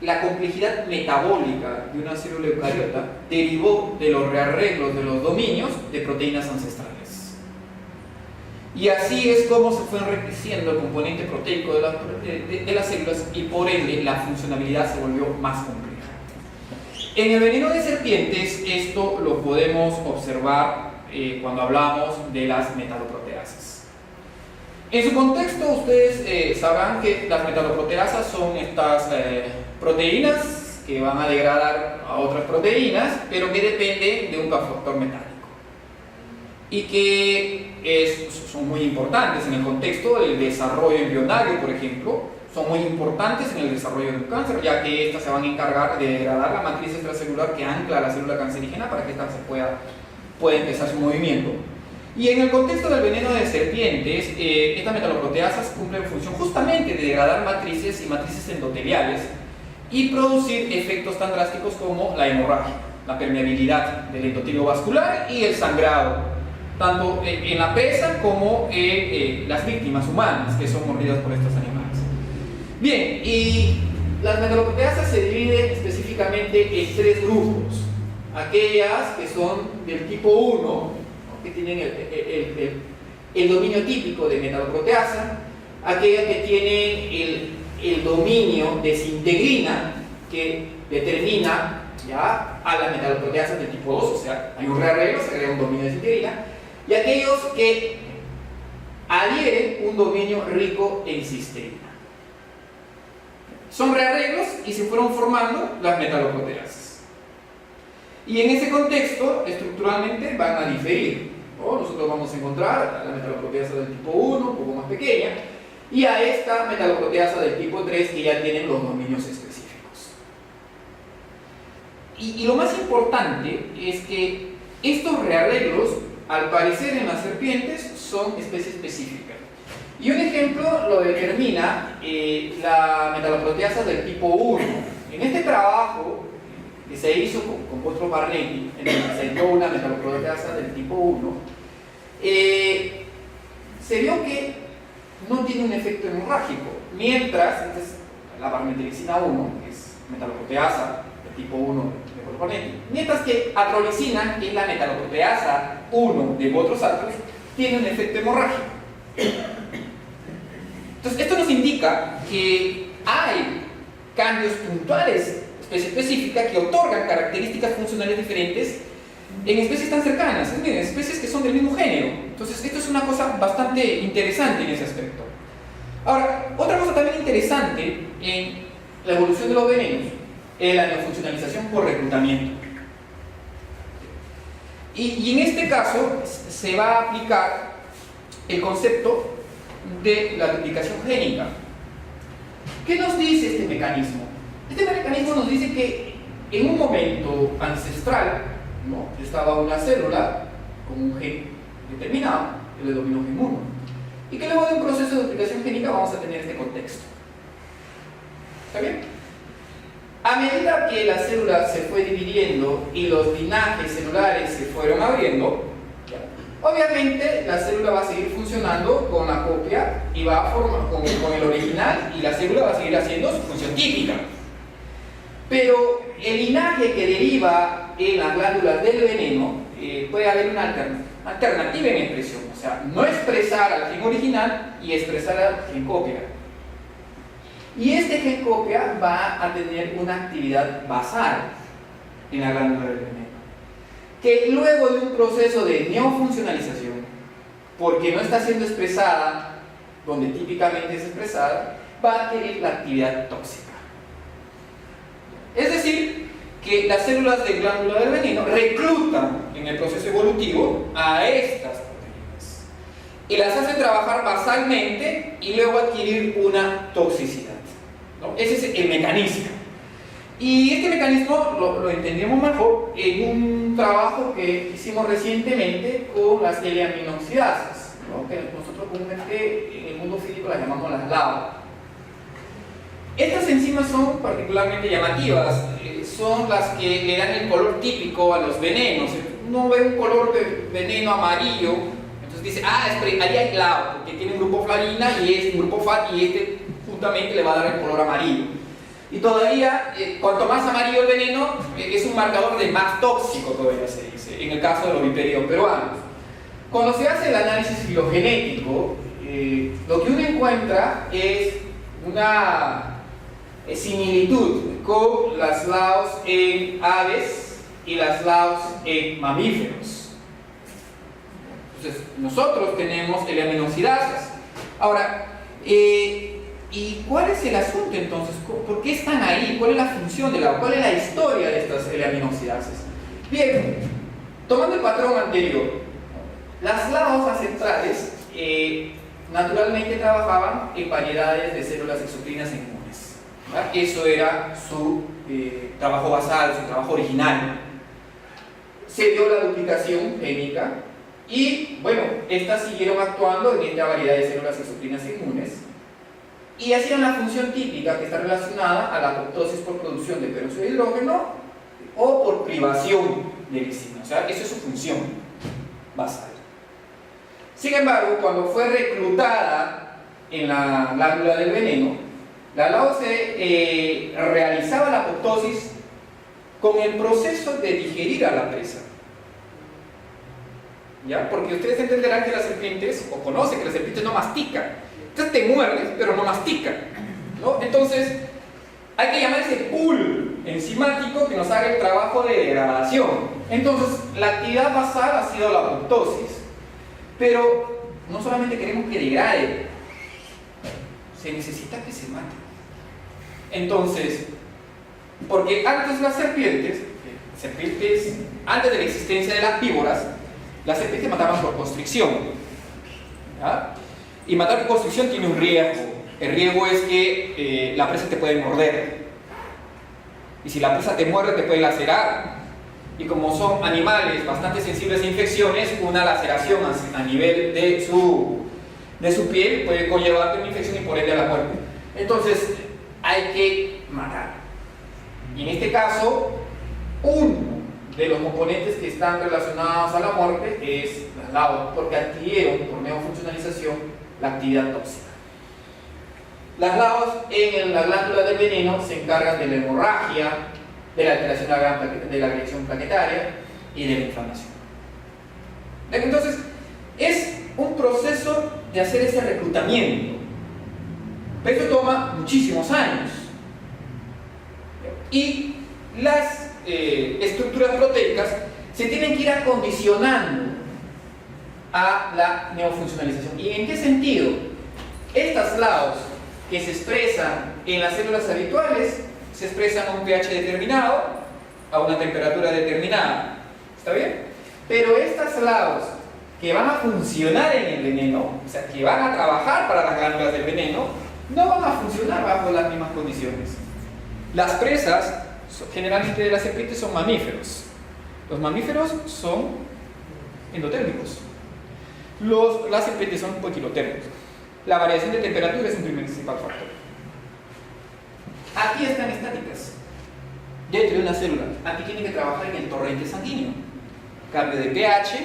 la complejidad metabólica de una célula eucariota derivó de los rearreglos de los dominios de proteínas ancestrales. Y así es como se fue enriqueciendo el componente proteico de las células y por ende la funcionalidad se volvió más compleja. En el veneno de serpientes esto lo podemos observar cuando hablamos de las metaloproteasas. En su contexto ustedes sabrán que las metaloproteasas son estas proteínas que van a degradar a otras proteínas, pero que dependen de un cofactor metálico y que son muy importantes en el contexto del desarrollo embrionario, por ejemplo. Son muy importantes en el desarrollo de un cáncer, ya que estas se van a encargar de degradar la matriz extracelular que ancla a la célula cancerígena para que ésta pueda empezar su movimiento. Y en el contexto del veneno de serpientes, estas metaloproteasas cumplen función justamente de degradar matrices y matrices endoteliales y producir efectos tan drásticos como la hemorragia, la permeabilidad del endotelio vascular y el sangrado, tanto en la presa como en las víctimas humanas que son mordidas por estos animales. Bien, y las metaloproteasas se dividen específicamente en tres grupos. Aquellas que son del tipo 1, ¿no?, que tienen el dominio típico de metaloproteasa, aquellas que tienen el dominio de sintegrina, que determina ya a las metaloproteasas del tipo 2, o sea, hay un rearreglo, se crea un dominio de sintegrina, y aquellos que adhieren un dominio rico en cisteína. Son rearreglos y se fueron formando las metaloproteasas. Y en ese contexto, estructuralmente van a diferir, ¿no? Nosotros vamos a encontrar a la metaloproteasa del tipo 1, un poco más pequeña, y a esta metaloproteasa del tipo 3 que ya tienen los dominios específicos. Y lo más importante es que estos rearreglos, al parecer en las serpientes, son especie específica. Y un ejemplo lo determina la metaloproteasa del tipo 1. En este trabajo que se hizo con Potro Barnetti, en el que se dio una metaloproteasa del tipo 1, se vio que no tiene un efecto hemorrágico, mientras la barmetiricina 1, que es metaloproteasa del tipo 1 de Potro Barnetti, mientras que atrolicina, que es la metaloproteasa 1 de Potro Sartre, tiene un efecto hemorrágico. Entonces, esto nos indica que hay cambios puntuales especie específica que otorgan características funcionales diferentes en especies tan cercanas, en especies que son del mismo género. Entonces, esto es una cosa bastante interesante en ese aspecto. Ahora, otra cosa también interesante en la evolución de los venenos es la neofuncionalización por reclutamiento. Y en este caso se va a aplicar el concepto de la duplicación génica. ¿Qué nos dice este mecanismo? Este mecanismo nos dice que en un momento ancestral, ¿no?, estaba una célula con un gen determinado, que le dominó gen 1, y que luego de un proceso de duplicación génica vamos a tener este contexto. ¿Está bien? A medida que la célula se fue dividiendo y los linajes celulares se fueron abriendo, obviamente la célula va a seguir funcionando con la copia y va a formar con el original, y la célula va a seguir haciendo su función típica. Pero el linaje que deriva en las glándulas del veneno, puede haber una alternativa en expresión, o sea, no expresar al gen original y expresar al gen copia. Y este gen copia va a tener una actividad basal en la glándula del veneno, que luego de un proceso de neofuncionalización, porque no está siendo expresada donde típicamente es expresada, va a adquirir la actividad tóxica. Es decir, que las células de glándula del veneno reclutan en el proceso evolutivo a estas proteínas y las hacen trabajar basalmente y luego adquirir una toxicidad, ¿no? Ese es el mecanismo. Y este mecanismo lo entendemos mejor en un trabajo que hicimos recientemente con las L-aminoxidasas, ¿no?, que nosotros comúnmente en el mundo físico las llamamos las LAO. Estas enzimas son particularmente llamativas, son las que le dan el color típico a los venenos. Uno ve un color de veneno amarillo, entonces dice, ahí hay LAO, porque tiene un grupo flavina y es un grupo FAT, y este juntamente le va a dar el color amarillo. Y todavía, cuanto más amarillo el veneno, es un marcador de más tóxico, todavía se dice, en el caso de los viperios peruanos. Cuando se hace el análisis filogenético, lo que uno encuentra es una similitud con las LAOs en aves y las LAOs en mamíferos. Entonces, nosotros tenemos L-aminoxidasas. Ahora, ¿y cuál es el asunto entonces? ¿Por qué están ahí? ¿Cuál es la función de la? ¿Cuál es la historia de estas L-aminoxidasas? Bien, tomando el patrón anterior, las LAOs ancestrales naturalmente trabajaban en variedades de células exocrinas en inmunes. Eso era su trabajo basal, su trabajo original. Se dio la duplicación génica y, bueno, estas siguieron actuando en esta variedad de células exocrinas inmunes y hacían la función típica que está relacionada a la apoptosis por producción de peróxido de hidrógeno o por privación de lisina. O sea, eso es su función basal. Sin embargo, cuando fue reclutada en la glándula del veneno, la LAO se realizaba la apoptosis con el proceso de digerir a la presa. ¿Ya? Porque ustedes entenderán que las serpientes, o conocen que las serpientes no mastican. Entonces te muerdes, pero no mastican, ¿no? Entonces, hay que llamar ese pool enzimático que nos haga el trabajo de degradación. Entonces, la actividad basal ha sido la apoptosis. Pero no solamente queremos que degrade, se necesita que se mate. Entonces, porque antes las serpientes, antes de la existencia de las víboras, las serpientes mataban por constricción, ¿ya? Y matar por constricción tiene un riesgo. El riesgo es que la presa te puede morder, y si la presa te muerde te puede lacerar, y como son animales bastante sensibles a infecciones, una laceración a nivel de su piel puede conllevarte una infección y por ende a la muerte. Entonces hay que matar, y en este caso uno de los componentes que están relacionados a la muerte es las LAO, porque adquirieron por neofuncionalización la actividad tóxica. Las LAOs en la glándula del veneno se encargan de la hemorragia, de la alteración de la agregación plaquetaria y de la inflamación. Entonces, es un proceso de hacer ese reclutamiento, pero eso toma muchísimos años. Y las estructuras proteicas se tienen que ir acondicionando a la neofuncionalización. ¿Y en qué sentido? Estas LAOs que se expresan en las células habituales se expresan a un pH determinado, a una temperatura determinada. ¿Está bien? Pero estas LAOs que van a funcionar en el veneno, o sea, que van a trabajar para las glándulas del veneno, no van a funcionar bajo las mismas condiciones. Las presas, generalmente de las serpientes, son mamíferos. Los mamíferos son endotérmicos. Las serpientes son poikilotérmicos. La variación de temperatura es un principal factor. Aquí están estáticas. Dentro de una célula, aquí tienen que trabajar en el torrente sanguíneo. Cambio de pH,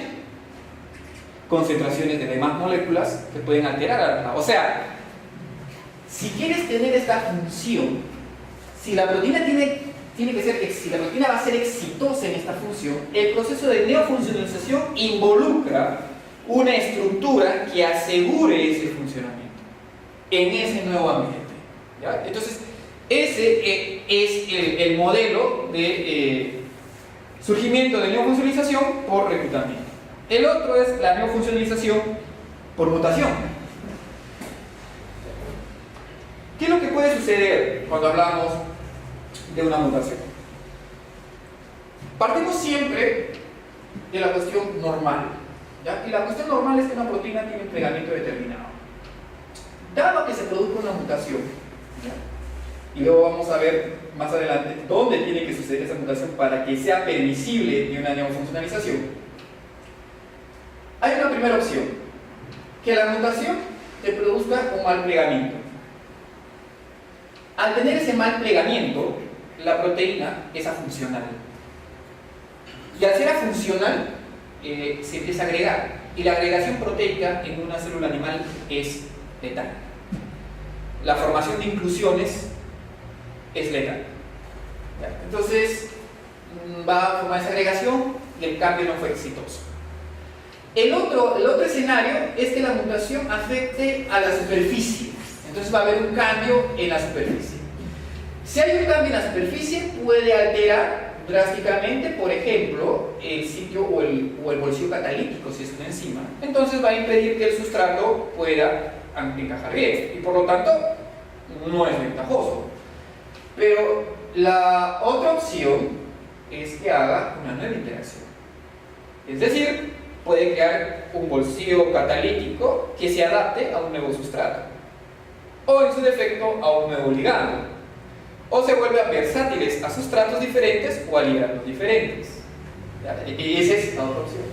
concentraciones de demás moléculas que pueden alterar a la... O sea, si quieres tener esta función, si la proteína si la proteína va a ser exitosa en esta función, el proceso de neofuncionalización involucra una estructura que asegure ese funcionamiento en ese nuevo ambiente. ¿Ya? Entonces, ese es el modelo de surgimiento de neofuncionalización por reclutamiento. El otro es la neofuncionalización por mutación. ¿Qué es lo que puede suceder cuando hablamos de una mutación? Partimos siempre de la cuestión normal, ¿ya? Y la cuestión normal es que una proteína tiene un plegamiento determinado. Dado que se produzca una mutación, ¿ya? Y luego vamos a ver más adelante dónde tiene que suceder esa mutación para que sea permisible de una neofuncionalización, hay una primera opción, que la mutación te produzca un mal plegamiento. Al tener ese mal plegamiento, la proteína es afuncional. Y al ser afuncional, se empieza a agregar. Y la agregación proteica en una célula animal es letal. La formación de inclusiones es letal. Entonces, va a formar esa agregación y el cambio no fue exitoso. El otro escenario es que la mutación afecte a la superficie. Entonces va a haber un cambio en la superficie. Si hay un cambio en la superficie, puede alterar drásticamente, por ejemplo, el sitio o el bolsillo catalítico, si es una enzima. Entonces va a impedir que el sustrato pueda encajar bien y por lo tanto no es ventajoso. Pero la otra opción es que haga una nueva interacción. Es decir, puede crear un bolsillo catalítico que se adapte a un nuevo sustrato, o en su defecto a un nuevo ligando, o se vuelven versátiles a sustratos diferentes o a ligandos diferentes. Y esa es la otra opción.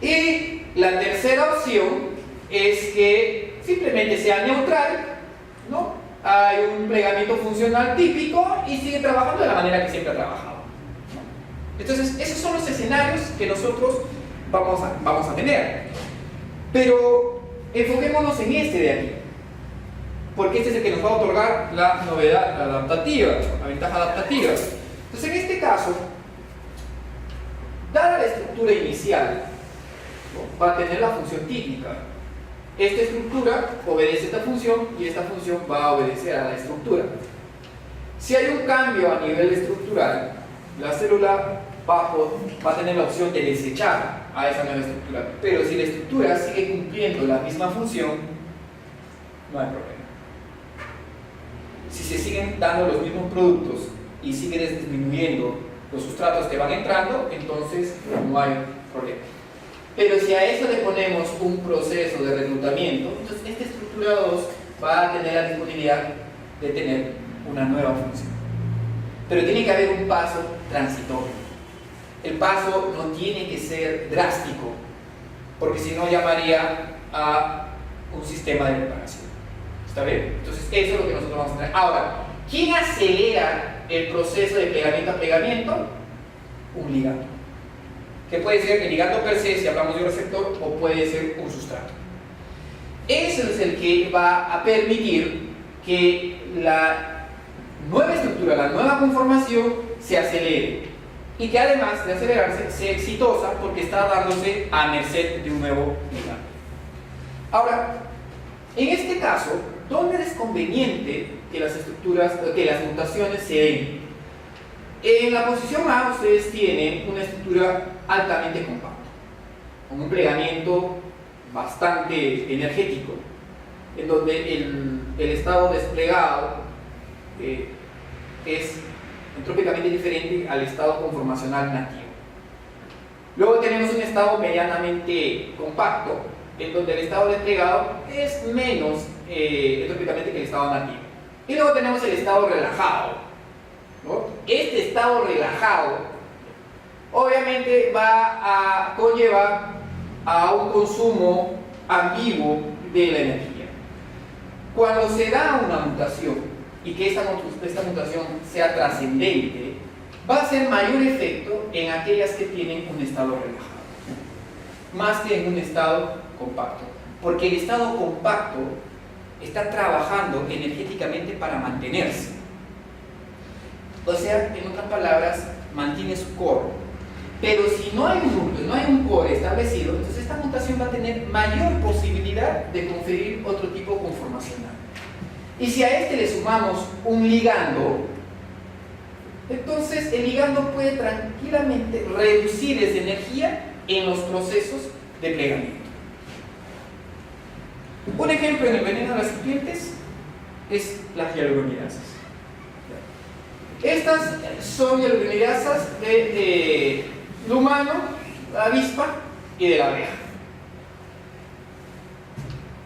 Y la tercera opción es que simplemente sea neutral, ¿no? Hay un plegamiento funcional típico y sigue trabajando de la manera que siempre ha trabajado. Entonces, esos son los escenarios que nosotros vamos a tener. Pero enfoquémonos en este de aquí, porque este es el que nos va a otorgar la novedad, la adaptativa, la ventaja adaptativa. Entonces, en este caso, dada la estructura inicial, ¿no?, va a tener la función típica. Esta estructura obedece a esta función y esta función va a obedecer a la estructura. Si hay un cambio a nivel estructural, la célula va a tener la opción de desechar a esa nueva estructura. Pero si la estructura sigue cumpliendo la misma función, no hay problema. Si se siguen dando los mismos productos y siguen disminuyendo los sustratos que van entrando, entonces no hay problema. Pero si a eso le ponemos un proceso de reclutamiento, entonces esta estructura 2 va a tener la disponibilidad de tener una nueva función. Pero tiene que haber un paso transitorio. El paso no tiene que ser drástico, porque si no llamaría a un sistema de preparación. ¿Está bien? Entonces eso es lo que nosotros vamos a tener. Ahora, ¿quién acelera el proceso de plegamiento a plegamiento? Un ligando. Que puede ser el ligando per se, si hablamos de un receptor, o puede ser un sustrato. Eso es el que va a permitir que la nueva estructura, la nueva conformación se acelere y que además de acelerarse sea exitosa porque está dándose a merced de un nuevo ligando. Ahora, en este caso, ¿dónde es conveniente que las mutaciones se den. En la posición A ustedes tienen una estructura altamente compacta, con un plegamiento bastante energético, en donde el estado desplegado es entrópicamente diferente al estado conformacional nativo. Luego tenemos un estado medianamente compacto, en donde el estado desplegado es menos entrópicamente que el estado nativo. Y luego tenemos el estado relajado, ¿no? Este estado relajado obviamente va a conllevar a un consumo ambiguo de la energía. Cuando se da una mutación y que esta mutación sea trascendente, va a hacer mayor efecto en aquellas que tienen un estado relajado, más que en un estado compacto, porque el estado compacto está trabajando energéticamente para mantenerse. O sea, en otras palabras, mantiene su core. Pero si no hay un núcleo, no hay un core establecido, entonces esta mutación va a tener mayor posibilidad de conferir otro tipo conformacional. Y si a este le sumamos un ligando, entonces el ligando puede tranquilamente reducir esa energía en los procesos de plegamiento. Un ejemplo en el veneno de las serpientes es las hialuronidasas. Estas son hialuronidasas del humano, la avispa y de la abeja.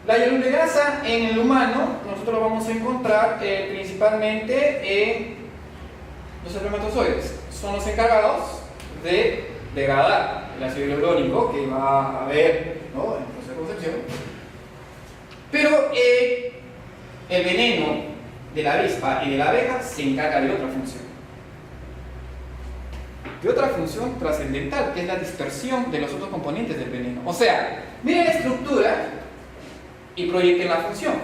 La hialuronidasa en el humano nosotros lo vamos a encontrar principalmente en los espermatozoides. Son los encargados de degradar el ácido hialurónico que va a haber, ¿no?, en el proceso de concepción. Pero el veneno de la avispa y de la abeja se encarga de otra función. De otra función trascendental, que es la dispersión de los otros componentes del veneno. O sea, miren la estructura y proyecten la función.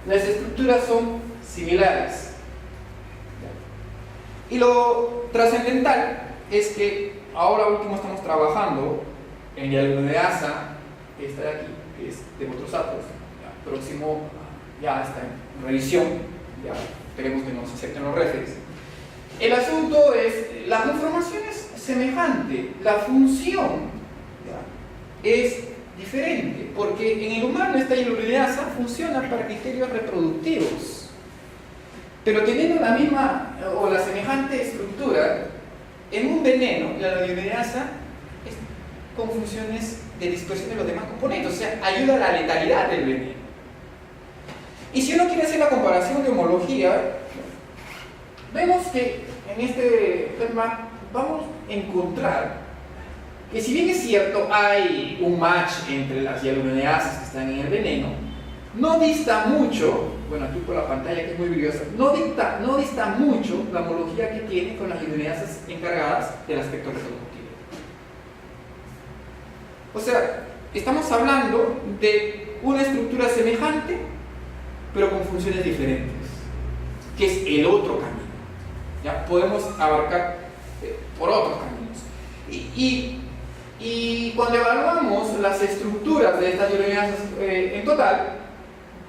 Las estructuras son similares. Y lo trascendental es que ahora último estamos trabajando en hialuronidasa, esta de aquí, que es de Botrosatos. Próximo ya está en revisión, ya esperemos que nos acepten los referees. El asunto es, la conformación es semejante, la función es diferente, porque en el humano esta hialuronidasa funciona para criterios reproductivos, pero teniendo la misma o la semejante estructura, en un veneno la hialuronidasa es con funciones de dispersión de los demás componentes, o sea, ayuda a la letalidad del veneno. Y si uno quiere hacer la comparación de homología, vemos que en este tema vamos a encontrar que, si bien es cierto hay un match entre las hialuronidasas que están en el veneno, no dista mucho, bueno, aquí por la pantalla que es muy brillosa, no dista mucho la homología que tiene con las hialuronidasas encargadas del aspecto reproductivo. O sea, estamos hablando de una estructura semejante pero con funciones diferentes, que es el otro camino. ¿Ya? Podemos abarcar por otros caminos. Y cuando evaluamos las estructuras de estas hialuronidasas en total,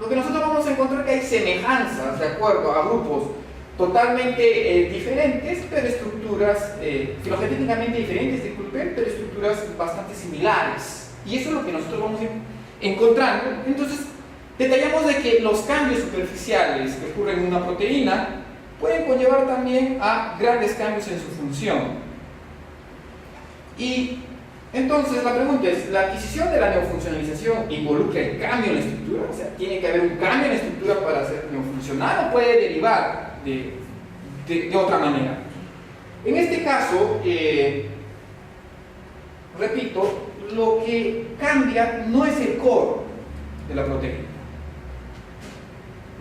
lo que nosotros vamos a encontrar es que hay semejanzas de acuerdo a grupos totalmente diferentes, pero estructuras filogenéticamente diferentes, disculpen, pero estructuras bastante similares. Y eso es lo que nosotros vamos encontrando. Entonces, detallamos de que los cambios superficiales que ocurren en una proteína pueden conllevar también a grandes cambios en su función. Y entonces la pregunta es, ¿la adquisición de la neofuncionalización involucra el cambio en la estructura? O sea, ¿tiene que haber un cambio en la estructura para ser neofuncional o puede derivar de otra manera? En este caso, repito, lo que cambia no es el core de la proteína.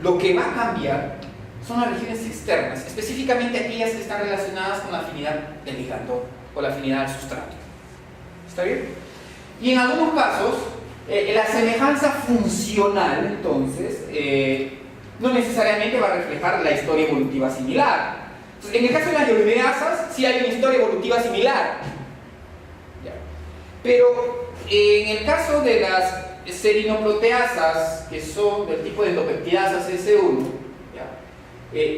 Lo que va a cambiar son las regiones externas, específicamente aquellas que están relacionadas con la afinidad del ligando o la afinidad del sustrato. ¿Está bien? Y en algunos casos, la semejanza funcional, entonces, no necesariamente va a reflejar la historia evolutiva similar. Entonces, en el caso de las hialuronidasas, sí hay una historia evolutiva similar. ¿Ya? Pero en el caso de las serinoproteasas, que son del tipo de endopeptidasas S1, ¿ya?,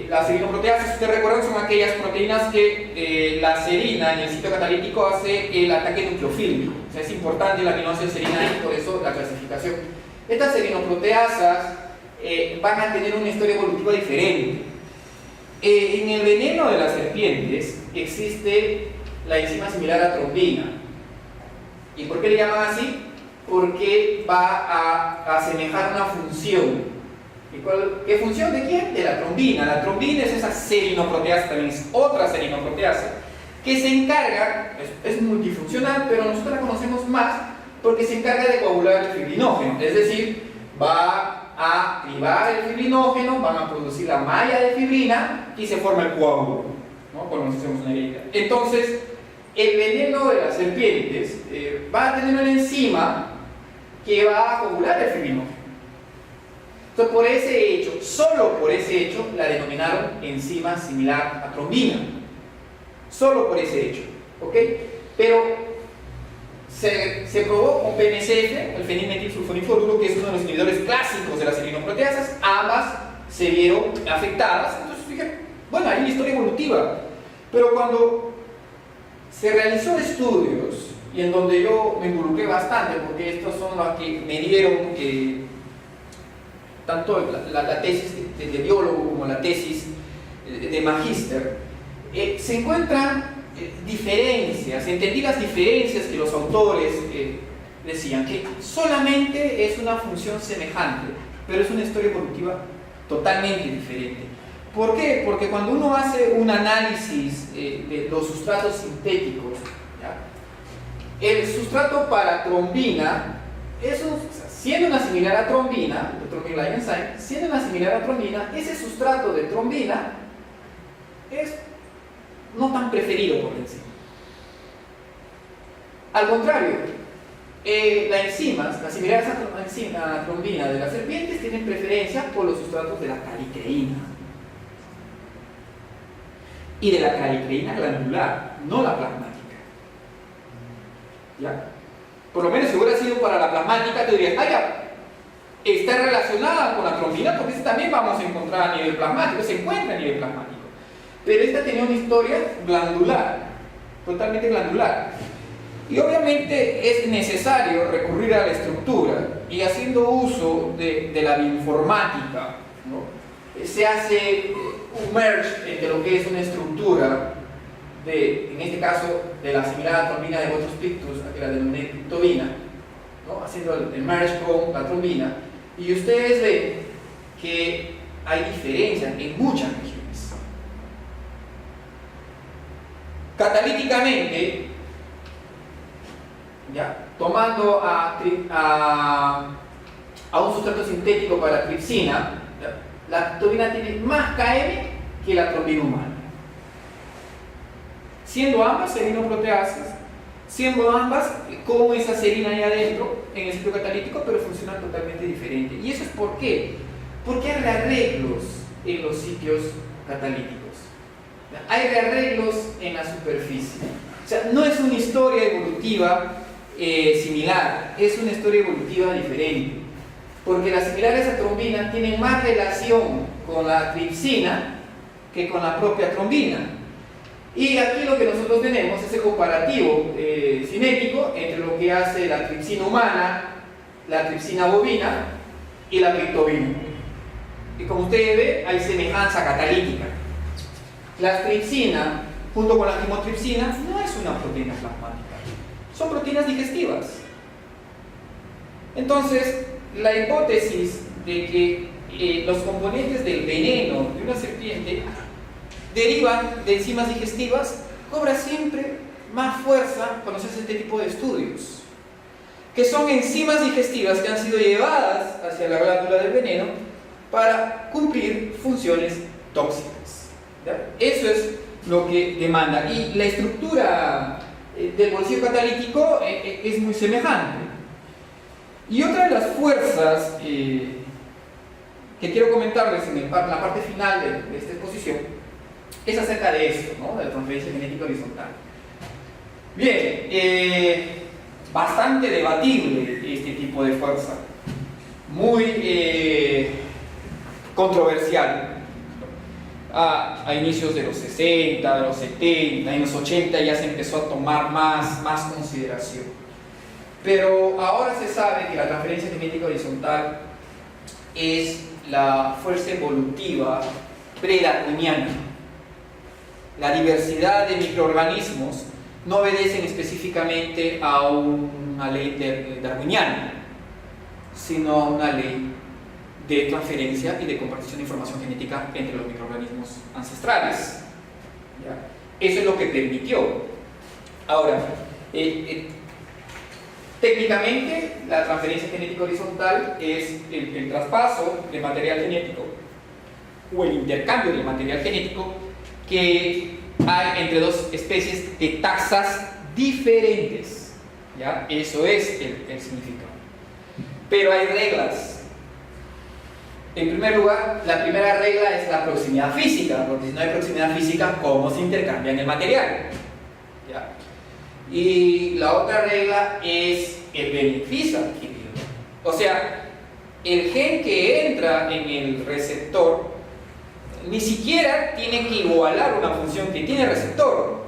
Las serinoproteasas, si ustedes recuerdan, son aquellas proteínas que la serina en el sitio catalítico hace el ataque nucleofílico. O sea, es importante el aminoácido serina y por eso la clasificación. Estas serinoproteasas van a tener una historia evolutiva diferente. En el veneno de las serpientes existe la enzima similar a trombina. ¿Y por qué le llaman así? Porque va a asemejar una función. ¿Qué función de quién? De la trombina. La trombina es esa serinoproteasa, también es otra serinoproteasa, que se encarga, es multifuncional, pero nosotros la conocemos más porque se encarga de coagular el fibrinógeno. Es decir, va a activar el fibrinógeno, van a producir la malla de fibrina y se forma el coágulo, ¿no? Cuando nos hacemos una herida. Entonces, el veneno de las serpientes va a tener una enzima que va a coagular el fibrinógeno. Entonces, por ese hecho, solo por ese hecho, la denominaron enzima similar a trombina. Solo por ese hecho, ¿ok? Pero se probó con PNCF, el fenilmetilsulfonifluoruro, que es uno de los inhibidores clásicos de las serinoproteasas. Ambas se vieron afectadas. Entonces dije, bueno, hay una historia evolutiva. Pero cuando se realizó estudios, y en donde yo me involucré bastante, porque estos son los que me dieron tanto la tesis de biólogo como la tesis de magíster, se encuentran diferencias. Entendí las diferencias que los autores decían, que solamente es una función semejante, pero es una historia evolutiva totalmente diferente. ¿Por qué? Porque cuando uno hace un análisis de los sustratos sintéticos, ¿ya? El sustrato para trombina siendo una similar a trombina, siendo una similar a trombina, ese sustrato de trombina es no tan preferido por la enzima. Al contrario, las enzimas, las similares a trombina de las serpientes, tienen preferencia por los sustratos de la calicreína. Y de la calicreína glandular, no la plasmática. ¿Ya? Por lo menos si hubiera sido para la plasmática, te dirías, ya, está relacionada con la trombina, porque esta también vamos a encontrar a nivel plasmático, se encuentra a nivel plasmático. Pero esta tenía una historia glandular, totalmente glandular. Y obviamente es necesario recurrir a la estructura, y haciendo uso de la bioinformática, ¿no? Se hace un merge entre lo que es una estructura en este caso, de la similar trombina de Botrus pictus, a que la denominé pictobina, ¿no? Haciendo el merge con la trombina, y ustedes ven que hay diferencias en muchas regiones. Catalíticamente, ¿ya? Tomando a un sustrato sintético para tripsina, ¿ya? La pictobina tiene más KM que la trombina humana. Siendo ambas serinoproteasas, siendo ambas con esa serina ahí adentro en el sitio catalítico, pero funcionan totalmente diferente. ¿Y eso es por qué? Porque hay rearreglos en los sitios catalíticos. Hay rearreglos en la superficie. O sea, no es una historia evolutiva similar, es una historia evolutiva diferente. Porque las similares a trombina tienen más relación con la tripsina que con la propia trombina. Y aquí lo que nosotros tenemos es el comparativo cinético entre lo que hace la tripsina humana, la tripsina bovina y la pictobina. Y como ustedes ven, hay semejanza catalítica. La tripsina, junto con la quimotripsina, no es una proteína plasmática, son proteínas digestivas. Entonces, la hipótesis de que los componentes del veneno de una serpiente derivan de enzimas digestivas cobra siempre más fuerza cuando se hace este tipo de estudios, que son enzimas digestivas que han sido llevadas hacia la glándula del veneno para cumplir funciones tóxicas. ¿Ya? Eso es lo que demanda, y la estructura del bolsillo catalítico es muy semejante. Y otra de las fuerzas que quiero comentarles en la parte final de esta exposición es acerca de esto, ¿no? De la transferencia genética horizontal. Bien, bastante debatible este tipo de fuerza, muy controversial. a inicios de los 60, de los 70, en los 80 ya se empezó a tomar más consideración. Pero ahora se sabe que la transferencia genética horizontal es la fuerza evolutiva pre-darwiniana. La diversidad de microorganismos no obedecen específicamente a una ley darwiniana, sino a una ley de transferencia y de compartición de información genética entre los microorganismos ancestrales. ¿Ya? Eso es lo que permitió. Ahora, técnicamente, la transferencia genética horizontal es el traspaso de material genético o el intercambio de material genético que hay entre dos especies de taxas diferentes. ¿Ya? Eso es el significado. Pero hay reglas. En primer lugar, la primera regla es la proximidad física, porque si no hay proximidad física, ¿cómo se intercambian el material? ¿Ya? Y la otra regla es el beneficio adquirido. O sea, el gen que entra en el receptor ni siquiera tiene que igualar una función que tiene el receptor,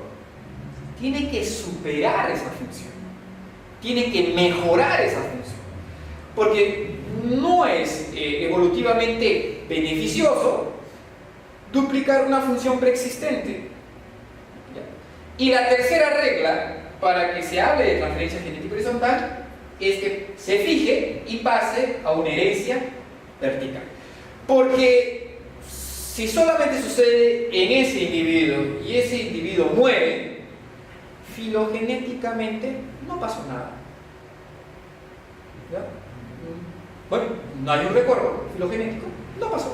tiene que superar esa función, tiene que mejorar esa función, porque no es evolutivamente beneficioso duplicar una función preexistente. ¿Ya? Y la tercera regla para que se hable de transferencia genética horizontal es que se fije y pase a una herencia vertical. Porque si solamente sucede en ese individuo y ese individuo muere, filogenéticamente no pasó nada. ¿Ya? Bueno, no hay un recuerdo filogenético, no pasó.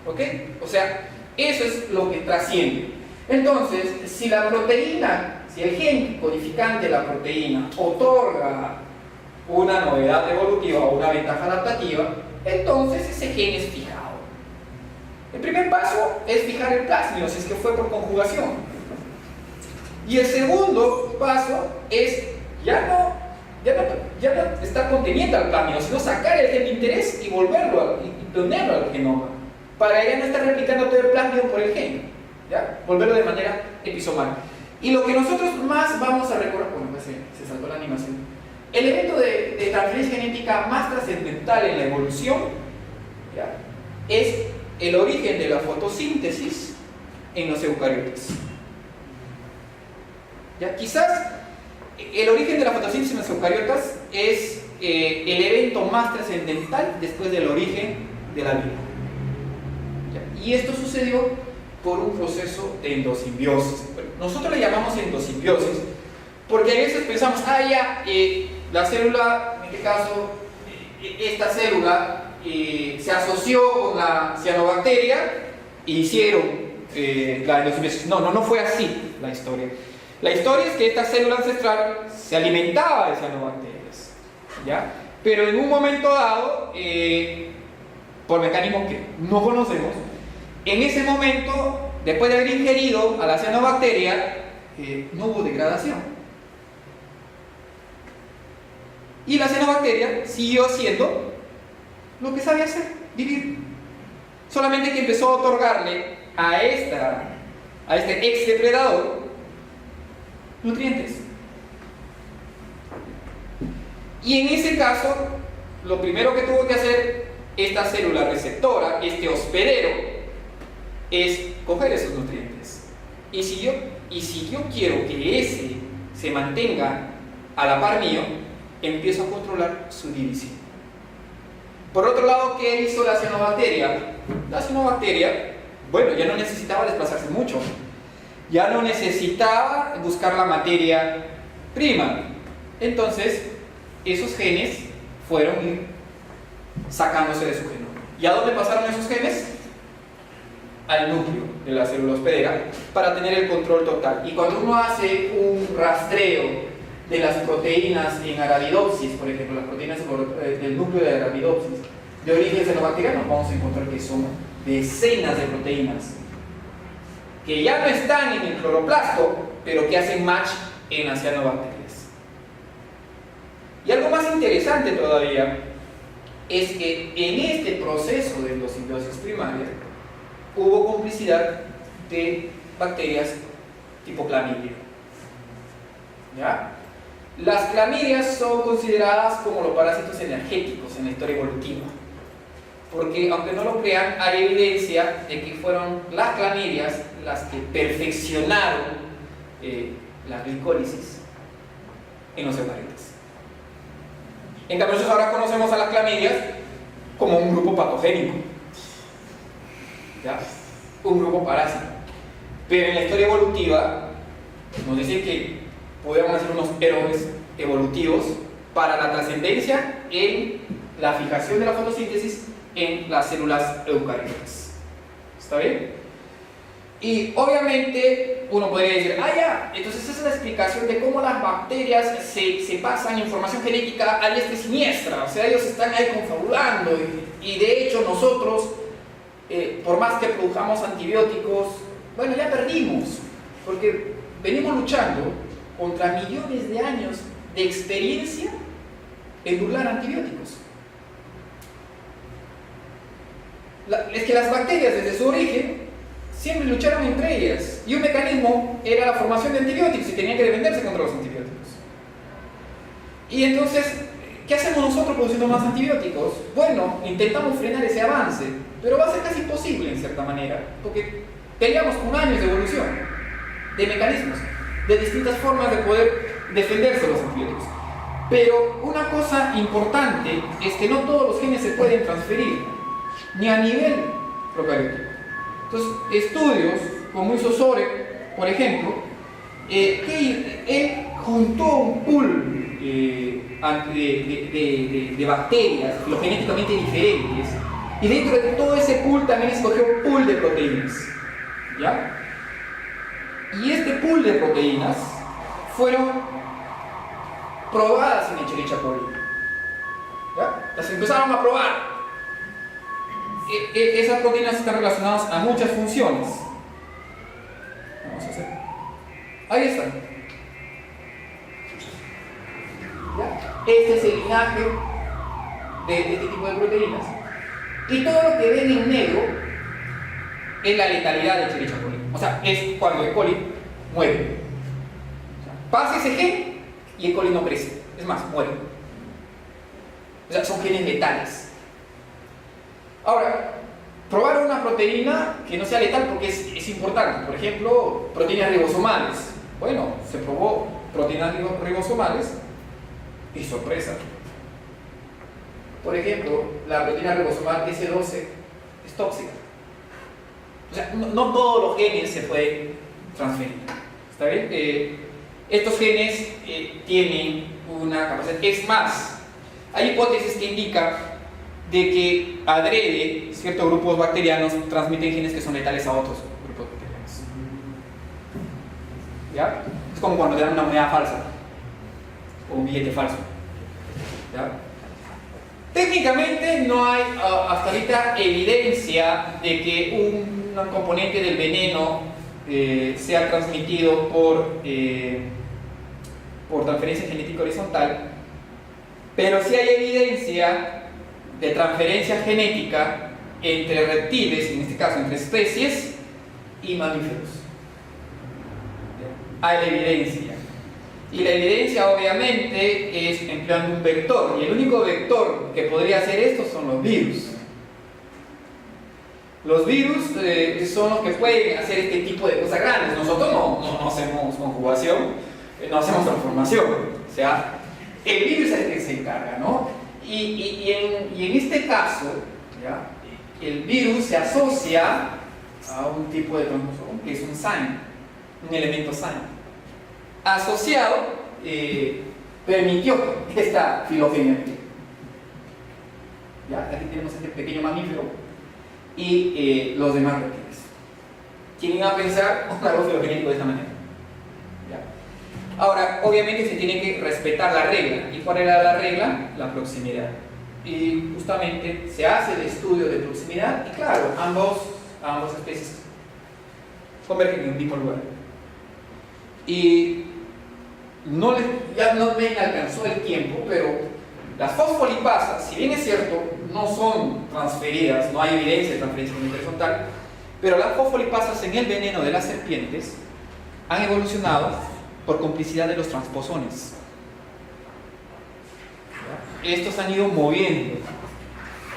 ¿Ok? O sea, eso es lo que trasciende. Entonces, si la proteína, si el gen codificante de la proteína otorga una novedad evolutiva o una ventaja adaptativa, entonces ese gen es fijado. El primer paso es fijar el plásmido, si es que fue por conjugación. Y el segundo paso es ya no estar conteniendo al plásmido, sino sacar el gen de interés y volverlo y ponerlo al genoma, para ya no estar replicando todo el plásmido por el gen, ¿ya? Volverlo de manera episomal. Y lo que nosotros más vamos a recordar, bueno, pues se saltó la animación, el evento de transferencia genética más trascendental en la evolución, ¿ya?, es el origen de la fotosíntesis en los eucariotas. ¿Ya? Quizás el origen de la fotosíntesis en los eucariotas es el evento más trascendental después del origen de la vida. ¿Ya? Y esto sucedió por un proceso de endosimbiosis. Bueno, nosotros le llamamos endosimbiosis porque a veces pensamos, la célula, en este caso, esta célula se asoció con la cianobacteria e hicieron la endosimbiosis. No fue así la historia. La historia es que esta célula ancestral se alimentaba de cianobacterias, ¿ya? Pero en un momento dado, por mecanismos que no conocemos, en ese momento, después de haber ingerido a la cianobacteria, no hubo degradación. Y la cianobacteria siguió haciendo lo que sabe hacer, vivir. Solamente que empezó a otorgarle a este ex depredador nutrientes. Y en ese caso, lo primero que tuvo que hacer esta célula receptora, este hospedero, es coger esos nutrientes. Y si yo quiero que ese se mantenga a la par mío, empiezo a controlar su división. Por otro lado, ¿qué hizo la cianobacteria? La cianobacteria, bueno, ya no necesitaba desplazarse mucho. Ya no necesitaba buscar la materia prima. Entonces, esos genes fueron sacándose de su genoma. ¿Y a dónde pasaron esos genes? Al núcleo de la célula hospedera para tener el control total. Y cuando uno hace un rastreo de las proteínas en Arabidopsis, por ejemplo, las proteínas del núcleo de Arabidopsis de origen cianobacteriano, vamos a encontrar que son decenas de proteínas que ya no están en el cloroplasto, pero que hacen match en las cianobacterias. Y algo más interesante todavía es que en este proceso de endosimbiosis primaria, hubo complicidad de bacterias tipo clamidia. ¿Ya? Las clamidias son consideradas como los parásitos energéticos en la historia evolutiva, porque aunque no lo crean, hay evidencia de que fueron las clamidias las que perfeccionaron la glicólisis en los eucariotas. En cambio, nosotros ahora conocemos a las clamidias como un grupo patogénico, ¿ya? Un grupo parásito. Pero en la historia evolutiva nos dicen que podríamos ser unos héroes evolutivos para la trascendencia en la fijación de la fotosíntesis en las células eucariotas. ¿Está bien? Y obviamente uno podría decir, ah ya, entonces esa es la explicación de cómo las bacterias se pasan información genética a diestra y siniestra, o sea, ellos están ahí confabulando y de hecho nosotros, por más que produjamos antibióticos, bueno, ya perdimos, porque venimos luchando contra millones de años de experiencia en burlar antibióticos. Es que las bacterias desde su origen siempre lucharon entre ellas y un mecanismo era la formación de antibióticos y tenían que defenderse contra los antibióticos. Y entonces, ¿qué hacemos nosotros produciendo más antibióticos? Bueno, intentamos frenar ese avance, pero va a ser casi imposible en cierta manera, porque peleamos con años de evolución, de mecanismos, de distintas formas de poder defenderse de los antibióticos. Pero una cosa importante es que no todos los genes se pueden transferir, ni a nivel procariótico. Entonces, estudios como hizo Sore, por ejemplo, que él juntó un pool de bacterias filogenéticamente diferentes y dentro de todo ese pool también escogió un pool de proteínas, ¿ya? Y este pool de proteínas fueron probadas en Escherichia coli, ¿ya? Las empezaron a probar. Esas proteínas están relacionadas a muchas funciones. Vamos a hacer. Ahí están. ¿Ya? Este es el linaje de este tipo de proteínas. Y todo lo que ven en negro es la letalidad de Escherichia coli. O sea, es cuando E. coli muere. O sea, pasa ese gen y E. coli no crece. Es más, muere. O sea, son genes letales. Ahora, probar una proteína que no sea letal porque es importante. Por ejemplo, proteínas ribosomales. Bueno, se probó proteínas ribosomales y sorpresa. Por ejemplo, la proteína ribosomal S12 es tóxica. O sea, no todos los genes se pueden transferir. ¿Está bien? Estos genes tienen una capacidad. Es más, hay hipótesis que indican de que adrede ciertos grupos bacterianos transmiten genes que son letales a otros grupos bacterianos. ¿Ya? Es como cuando te dan una moneda falsa o un billete falso. ¿Ya? Técnicamente no hay hasta ahorita evidencia de que un componente del veneno sea transmitido por transferencia genética horizontal, pero sí hay evidencia de transferencia genética entre reptiles, en este caso entre especies y mamíferos. Hay evidencia. Y la evidencia obviamente es empleando un vector, y el único vector que podría hacer esto son los virus. Los virus son los que pueden hacer este tipo de cosas grandes. Nosotros no hacemos conjugación, no hacemos transformación. O sea, el virus es el que se encarga, ¿no? Y en este caso, ¿ya? El virus se asocia a un tipo de cromosoma que es un SINE, un elemento SINE. Asociado, permitió esta filogenia. ¿Ya? Aquí tenemos este pequeño mamífero y los demás reptiles. Tienen a pensar un árbol filogenético de esta manera. Ahora, obviamente se tiene que respetar la regla. ¿Y cuál era la regla? La proximidad. Y justamente se hace el estudio de proximidad y claro, ambas especies convergen en un mismo lugar. Y ya no me alcanzó el tiempo, pero las fosfolipasas, si bien es cierto, no son transferidas, no hay evidencia de transferencia horizontal, Pero las fosfolipasas en el veneno de las serpientes han evolucionado por complicidad de los transposones. Estos han ido moviendo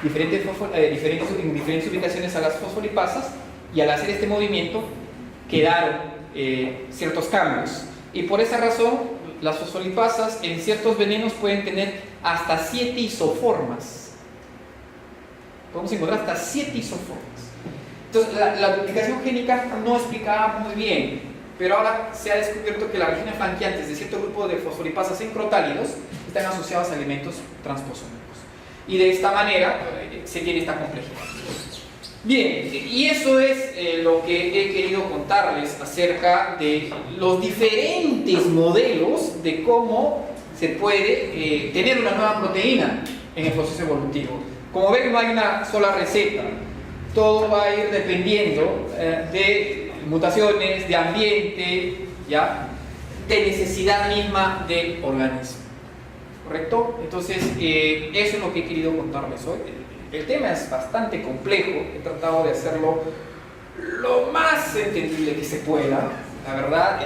en diferentes ubicaciones a las fosfolipasas, y al hacer este movimiento quedaron ciertos cambios. Y por esa razón, las fosfolipasas en ciertos venenos pueden tener hasta 7 isoformas. Podemos encontrar hasta 7 isoformas. Entonces, la duplicación génica no explicaba muy bien, pero ahora se ha descubierto que las regiones flanqueantes de cierto grupo de fosfolipasas en crotálidos están asociadas a elementos transposónicos. Y de esta manera se tiene esta complejidad. Bien, y eso es lo que he querido contarles acerca de los diferentes modelos de cómo se puede tener una nueva proteína en el proceso evolutivo. Como ven, no hay una sola receta. Todo va a ir dependiendo de mutaciones, de ambiente, ¿ya? De necesidad misma del organismo. ¿Correcto? Entonces, eso es lo que he querido contarles hoy. El tema es bastante complejo, he tratado de hacerlo lo más entendible que se pueda. La verdad,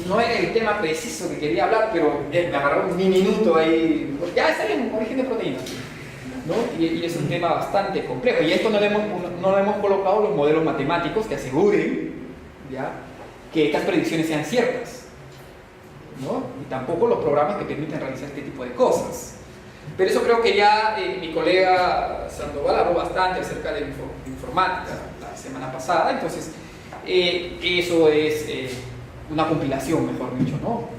no era el tema preciso que quería hablar, pero me agarró un minuto ahí. Ya está bien, origen de proteínas, ¿no? Y es un tema bastante complejo. Y esto no le hemos colocado los modelos matemáticos que aseguren, ¿ya?, que estas predicciones sean ciertas, ¿no? Y tampoco los programas que permiten realizar este tipo de cosas. Pero eso creo que ya mi colega Sandoval habló bastante acerca de informática la semana pasada. Entonces, eso es una compilación, mejor dicho, ¿no?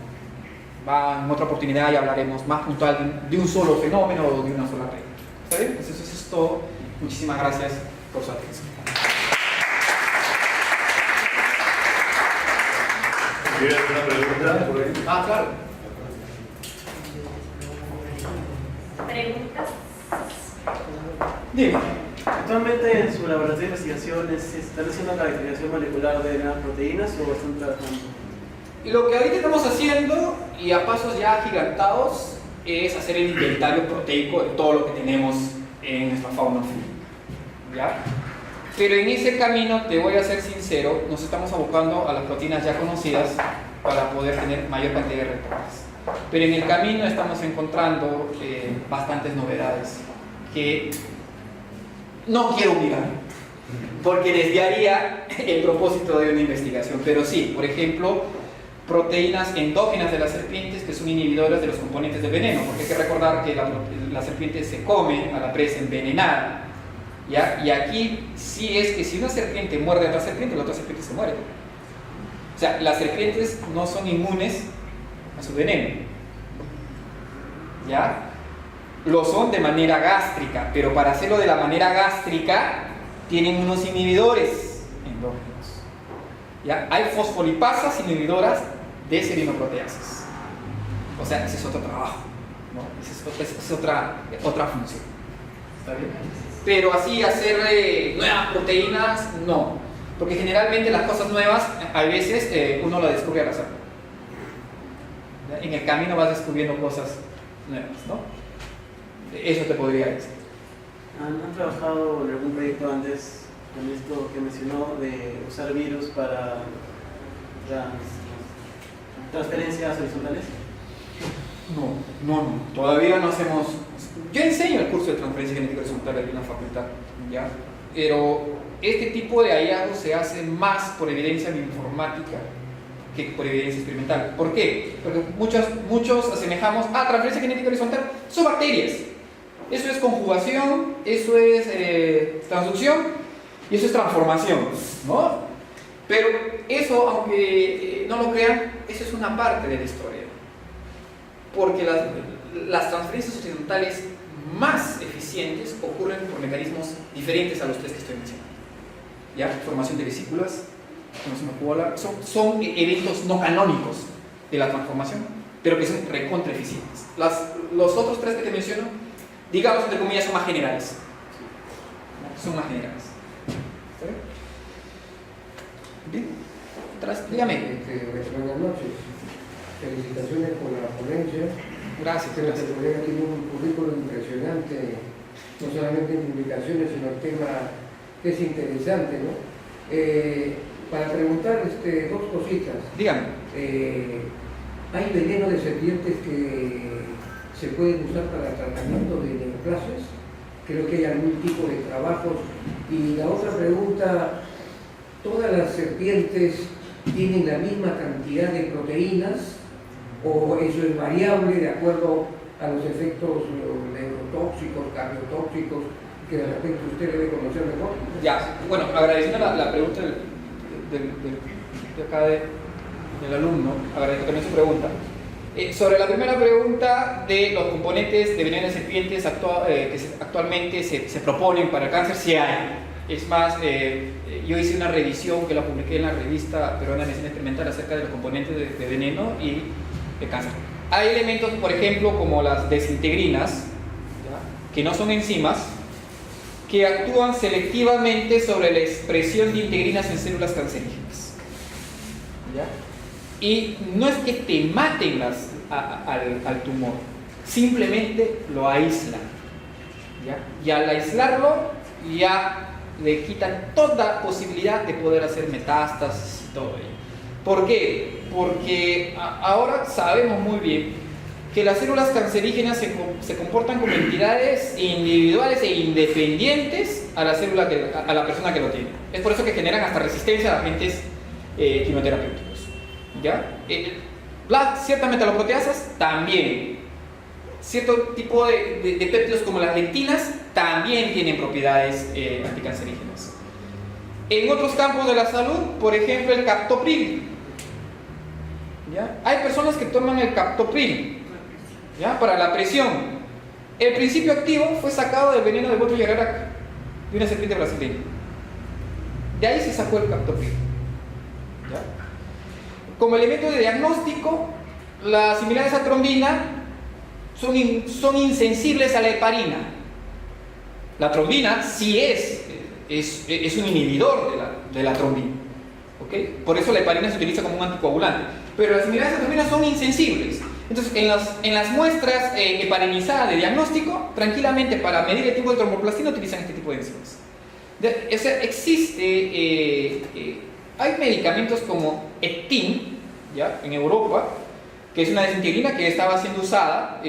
En otra oportunidad ya hablaremos más puntual de un solo fenómeno o de una sola regla. ¿Está bien? Pues eso es todo. Muchísimas gracias por su atención. ¿Quieres hacer una pregunta por ahí? Claro. ¿Preguntas? Dime. Actualmente en su laboratorio de investigaciones, ¿se están haciendo caracterización molecular de nuevas proteínas o están trabajando? Lo que ahorita estamos haciendo, y a pasos ya agigantados, es hacer el inventario proteico de todo lo que tenemos en nuestra fauna, ¿ya? Pero en ese camino, te voy a ser sincero, nos estamos abocando a las proteínas ya conocidas para poder tener mayor cantidad de retornos. Pero en el camino estamos encontrando bastantes novedades que no quiero mirar, porque desviaría el propósito de una investigación. Pero sí, por ejemplo, proteínas endógenas de las serpientes que son inhibidoras de los componentes del veneno, porque hay que recordar que la serpiente se come a la presa envenenada, ¿ya? Y aquí sí es que si una serpiente muerde a otra serpiente, la otra serpiente se muere. O sea, las serpientes no son inmunes a su veneno, ¿ya? Lo son de manera gástrica, pero para hacerlo de la manera gástrica tienen unos inhibidores endógenos, ¿ya? Hay fosfolipasas inhibidoras de serinoproteasas. O sea, ese es otro trabajo, ¿no? Esa es otra función. ¿Está bien? Pero así hacer nuevas proteínas, no. Porque generalmente las cosas nuevas, a veces uno las descubre al azar. En el camino vas descubriendo cosas nuevas, ¿no? Eso te podría decir. ¿Han trabajado en algún proyecto antes con esto que mencionó de usar virus para transferencias horizontales? No. Todavía no hacemos. Yo enseño el curso de transferencia genética horizontal en la facultad, ¿ya? Pero este tipo de hallazgos se hace más por evidencia bioinformática que por evidencia experimental. ¿Por qué? Porque muchos asemejamos a transferencia genética horizontal. Son bacterias. Eso es conjugación, eso es transducción y eso es transformación, ¿no? Pero eso, aunque no lo crean, eso es una parte de la historia. Porque las transferencias horizontales más eficientes ocurren por mecanismos diferentes a los tres que estoy mencionando. ¿Ya? Formación de vesículas, son eventos no canónicos de la transformación, pero que son recontra eficientes. Los otros tres que te menciono, digamos entre comillas, son más generales. Son más generales. ¿Está bien? Bien. Dígame. Buenas noches. Felicitaciones por la ponencia. Gracias. Creo que el colega tiene un currículum impresionante, no solamente en publicaciones, sino el tema que es interesante, ¿no? Para preguntar dos cositas. Dígame. ¿Hay veneno de serpientes que se pueden usar para tratamiento de neoplasias? Creo que hay algún tipo de trabajos. Y la otra pregunta, ¿todas las serpientes tienen la misma cantidad de proteínas o eso es variable de acuerdo a los efectos neurotóxicos, cardiotóxicos, que de repente usted debe conocer mejor? Ya, bueno, agradeciendo la pregunta de acá del alumno, agradezco también su pregunta. Sobre la primera pregunta de los componentes de veneno de serpientes que actualmente se proponen para el cáncer, sí hay. Es más, yo hice una revisión que la publiqué en la revista Peruana de Medicina Experimental acerca de los componentes de veneno y de cáncer. Hay elementos, por ejemplo, como las desintegrinas, ¿ya?, que no son enzimas, que actúan selectivamente sobre la expresión de integrinas en células cancerígenas. ¿Ya? Y no es que te maten al tumor, simplemente lo aíslan. ¿Ya? Y al aislarlo, ya le quitan toda posibilidad de poder hacer metástasis y todo ello. ¿Por qué? Porque ahora sabemos muy bien que las células cancerígenas se comportan como entidades individuales e independientes a la célula a la persona que lo tiene. Es por eso que generan hasta resistencia a agentes quimioterapéuticos. ¿Ya? Ciertas metaloproteasas también. Cierto tipo de péptidos como las lectinas también tienen propiedades anticancerígenas. En otros campos de la salud, por ejemplo, el captopril. ¿Ya? Hay personas que toman el captopril, ¿ya?, para la presión. El principio activo fue sacado del veneno de Botrytis araraca, de una serpiente brasileña. De ahí se sacó el captopril. ¿Ya? Como elemento de diagnóstico, las similares a trombina son insensibles a la heparina. La trombina sí es un inhibidor de la trombina. ¿Okay? Por eso la heparina se utiliza como un anticoagulante. Pero las similares a trombina son insensibles. Entonces, en las muestras heparinizadas de diagnóstico, tranquilamente para medir el tipo de tromboplastina utilizan este tipo de enzimas. O sea, hay medicamentos como Ectin, ¿ya?, en Europa, que es una desintegrina que estaba siendo usada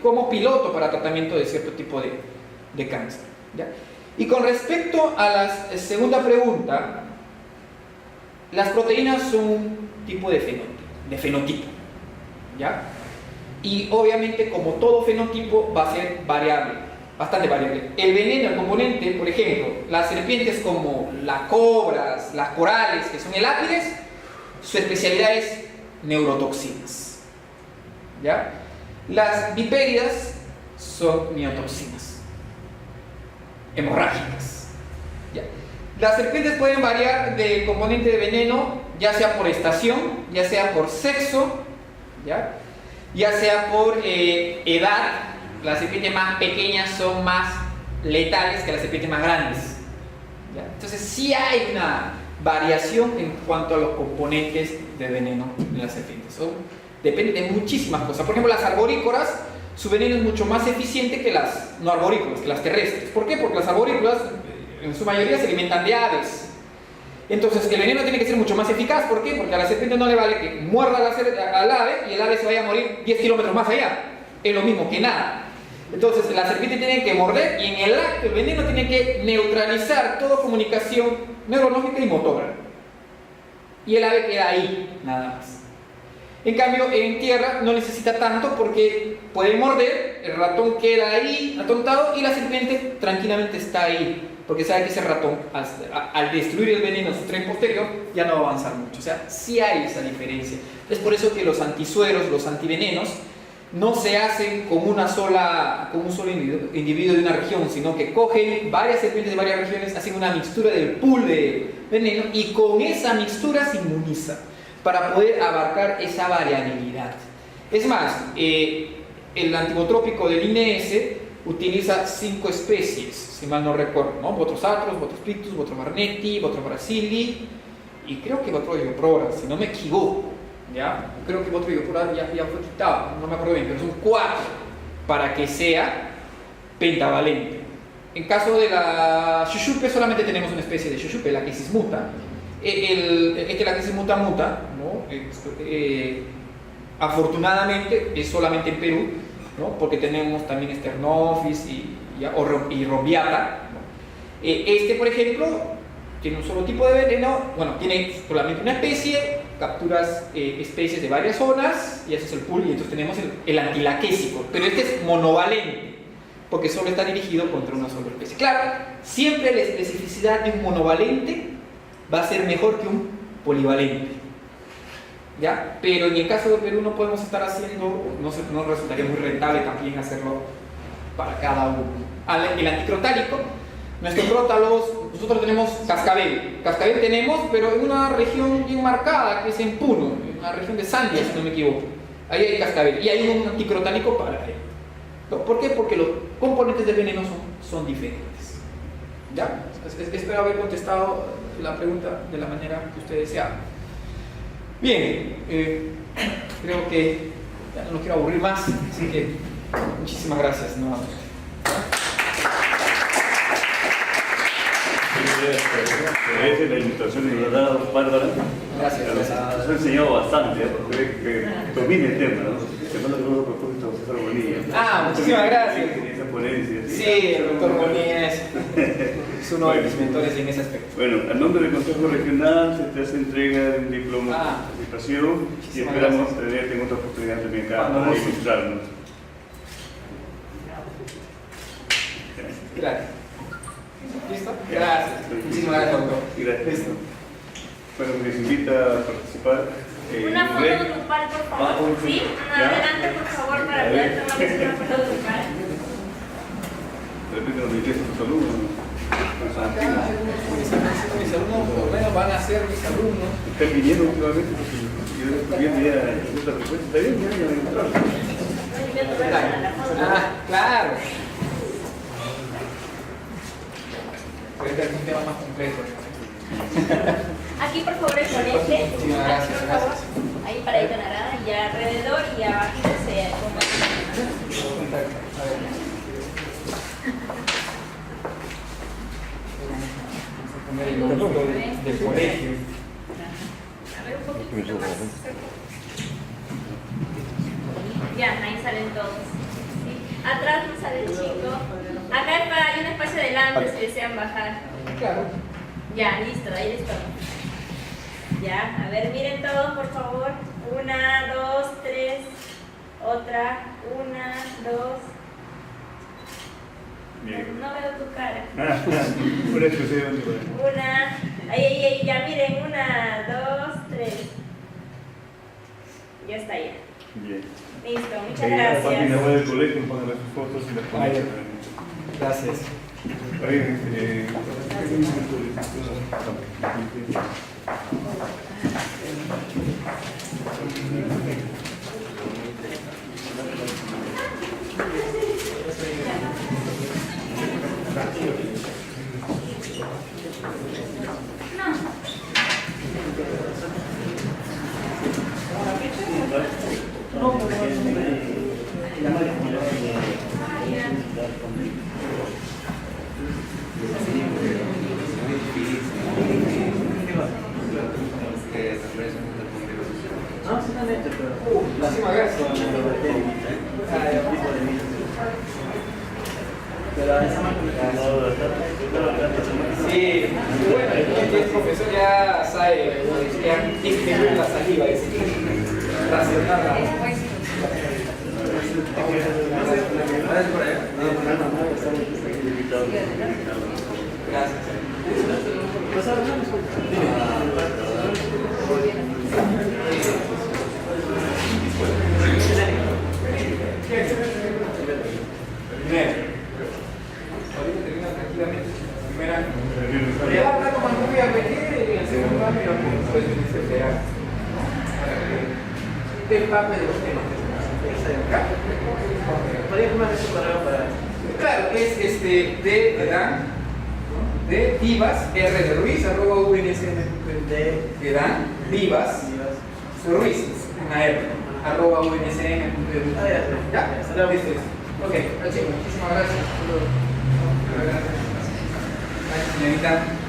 como piloto para tratamiento de cierto tipo de cáncer. ¿Ya? Y con respecto a la segunda pregunta, las proteínas son un tipo de fenotipo, ¿ya? Y obviamente, como todo fenotipo, va a ser variable, bastante variable. El veneno, el componente, por ejemplo, las serpientes como las cobras, las corales, que son elápides, su especialidad es neurotoxinas. ¿Ya? Las vipéridas son miotoxinas, hemorrágicas. ¿Ya? Las serpientes pueden variar de componente de veneno, ya sea por estación, ya sea por sexo, ya sea por edad. Las serpientes más pequeñas son más letales que las serpientes más grandes. ¿Ya? Entonces sí hay una variación en cuanto a los componentes de veneno de las serpientes. Depende de muchísimas cosas. Por ejemplo, las arborícolas, su veneno es mucho más eficiente que las no arborícolas, que las terrestres. ¿Por qué? Porque las arborícolas en su mayoría se alimentan de aves. Entonces el veneno tiene que ser mucho más eficaz. ¿Por qué? Porque a la serpiente no le vale que muerda al ave y el ave se vaya a morir 10 kilómetros más allá. Es lo mismo que nada. Entonces la serpiente tiene que morder y en el acto el veneno tiene que neutralizar toda comunicación neurológica y motora. Y el ave queda ahí, nada más. En cambio, en tierra no necesita tanto porque puede morder, el ratón queda ahí atontado y la serpiente tranquilamente está ahí. Porque sabe que ese ratón, al destruir el veneno en su tren posterior, ya no va a avanzar mucho. O sea, sí hay esa diferencia. Es por eso que los antisueros, los antivenenos, no se hacen con un solo individuo de una región, sino que cogen varias serpientes de varias regiones, hacen una mixtura del pool de veneno y con esa mixtura se inmuniza para poder abarcar esa variabilidad. Es más, el antibotrópico del INS utiliza 5 especies, si mal no recuerdo, ¿no? Botrosatros, Botrospictus, Botrobarnetti, Botrobracili y creo que Botroioprora, si no me equivoco. ¿Ya? Creo que Botroioprora ya fue quitado, no me acuerdo bien, pero son 4 para que sea pentavalente. En caso de la Shushupe solamente tenemos una especie de Shushupe, la Lachesis muta. Este Lachesis muta, ¿no? Afortunadamente es solamente en Perú, ¿no? Porque tenemos también Sternophis y Rombiata, ¿no? Este, por ejemplo, tiene un solo tipo de veneno, bueno, tiene solamente una especie, capturas especies de varias zonas y haces el pool, y entonces tenemos el antilaquésico, pero este es monovalente, porque solo está dirigido contra una sola especie. Claro, siempre la especificidad de un monovalente va a ser mejor que un polivalente, ¿ya? Pero en el caso de Perú no podemos estar haciendo, no resultaría muy rentable también hacerlo para cada uno. El anticrotálico, nuestros crótalos, nosotros tenemos cascabel. Cascabel tenemos, pero en una región bien marcada, que es en Puno, en una región de Sandia, si no me equivoco. Ahí hay cascabel y hay un anticrotálico para él. ¿Por qué? Porque los componentes del veneno son diferentes. ¿Ya? Espero haber contestado la pregunta de la manera que usted deseaba. Bien, creo que ya no los quiero aburrir más, así que muchísimas gracias nuevamente. Agradece la ilustración que nos ha dado Bárbara. Gracias. Nos ha enseñado bastante, porque que domine el tema, ¿no? Te mando un a propósito de César Bonilla. Muchísimas gracias. Esa ponencia. Sí, el doctor Bonilla es uno de mis mentores en ese aspecto. Bueno, a nombre del Consejo Regional se te hace entrega de un diploma de participación y esperamos tenerte en otra oportunidad también acá para ilustrarnos. Gracias. ¿Listo? Gracias. Muchísimas gracias, doctor. Gracias. Listo. Bueno, les invita a participar. Una foto grupal, por favor. Sí, adelante, por favor, para poder tomar una foto grupal. De repente nos dices a tus alumnos. Mis alumnos, por lo menos, van a ser mis alumnos. Están viniendo últimamente porque yo estoy viendo ya esta respuesta. Está bien, ya me encontraron. Claro. Puede ser un tema más complejo. Aquí, por favor, el ponente. Sí, gracias, por favor. Ahí para ahí Canarada, y alrededor y abajo se ponga. Poner el logo del colegio. A ver, un poquito más. Ya, ahí salen todos. ¿Sí? Atrás no sale el chico. Acá hay un espacio adelante si desean bajar. Claro. Ya, listo, ahí listo. Ya, a ver, miren todos, por favor. 1, 2, 3. Otra. 1, 2. Bien. No veo tu cara. Una expresión. Una. Ahí, ya, miren. 1, 2, 3. Ya está ya. Bien. Listo, muchas En la página gracias. web del colegio pongan sus fotos y las ponen. Gracias. No, sí, no, pero Muchísimas gracias. Pero esa máquina Sí, bueno, el profesor ya sabe, ya distribuye la saliva, es racional. Gracias. Ahorita termina tranquilamente. Primera. Ya hablar como muy a venir y en el segundo año pues venirse a esperar. Del parte de los temas que se acá. podría tomar ese correo para. Claro, es de Dan, de Vivas, R de Ruiz, arroba UNSM. De Dan, Vivas, Ruiz, una R, arroba UNSM. ¿Ya? Listo. Ok, muchísimas gracias. Señorita.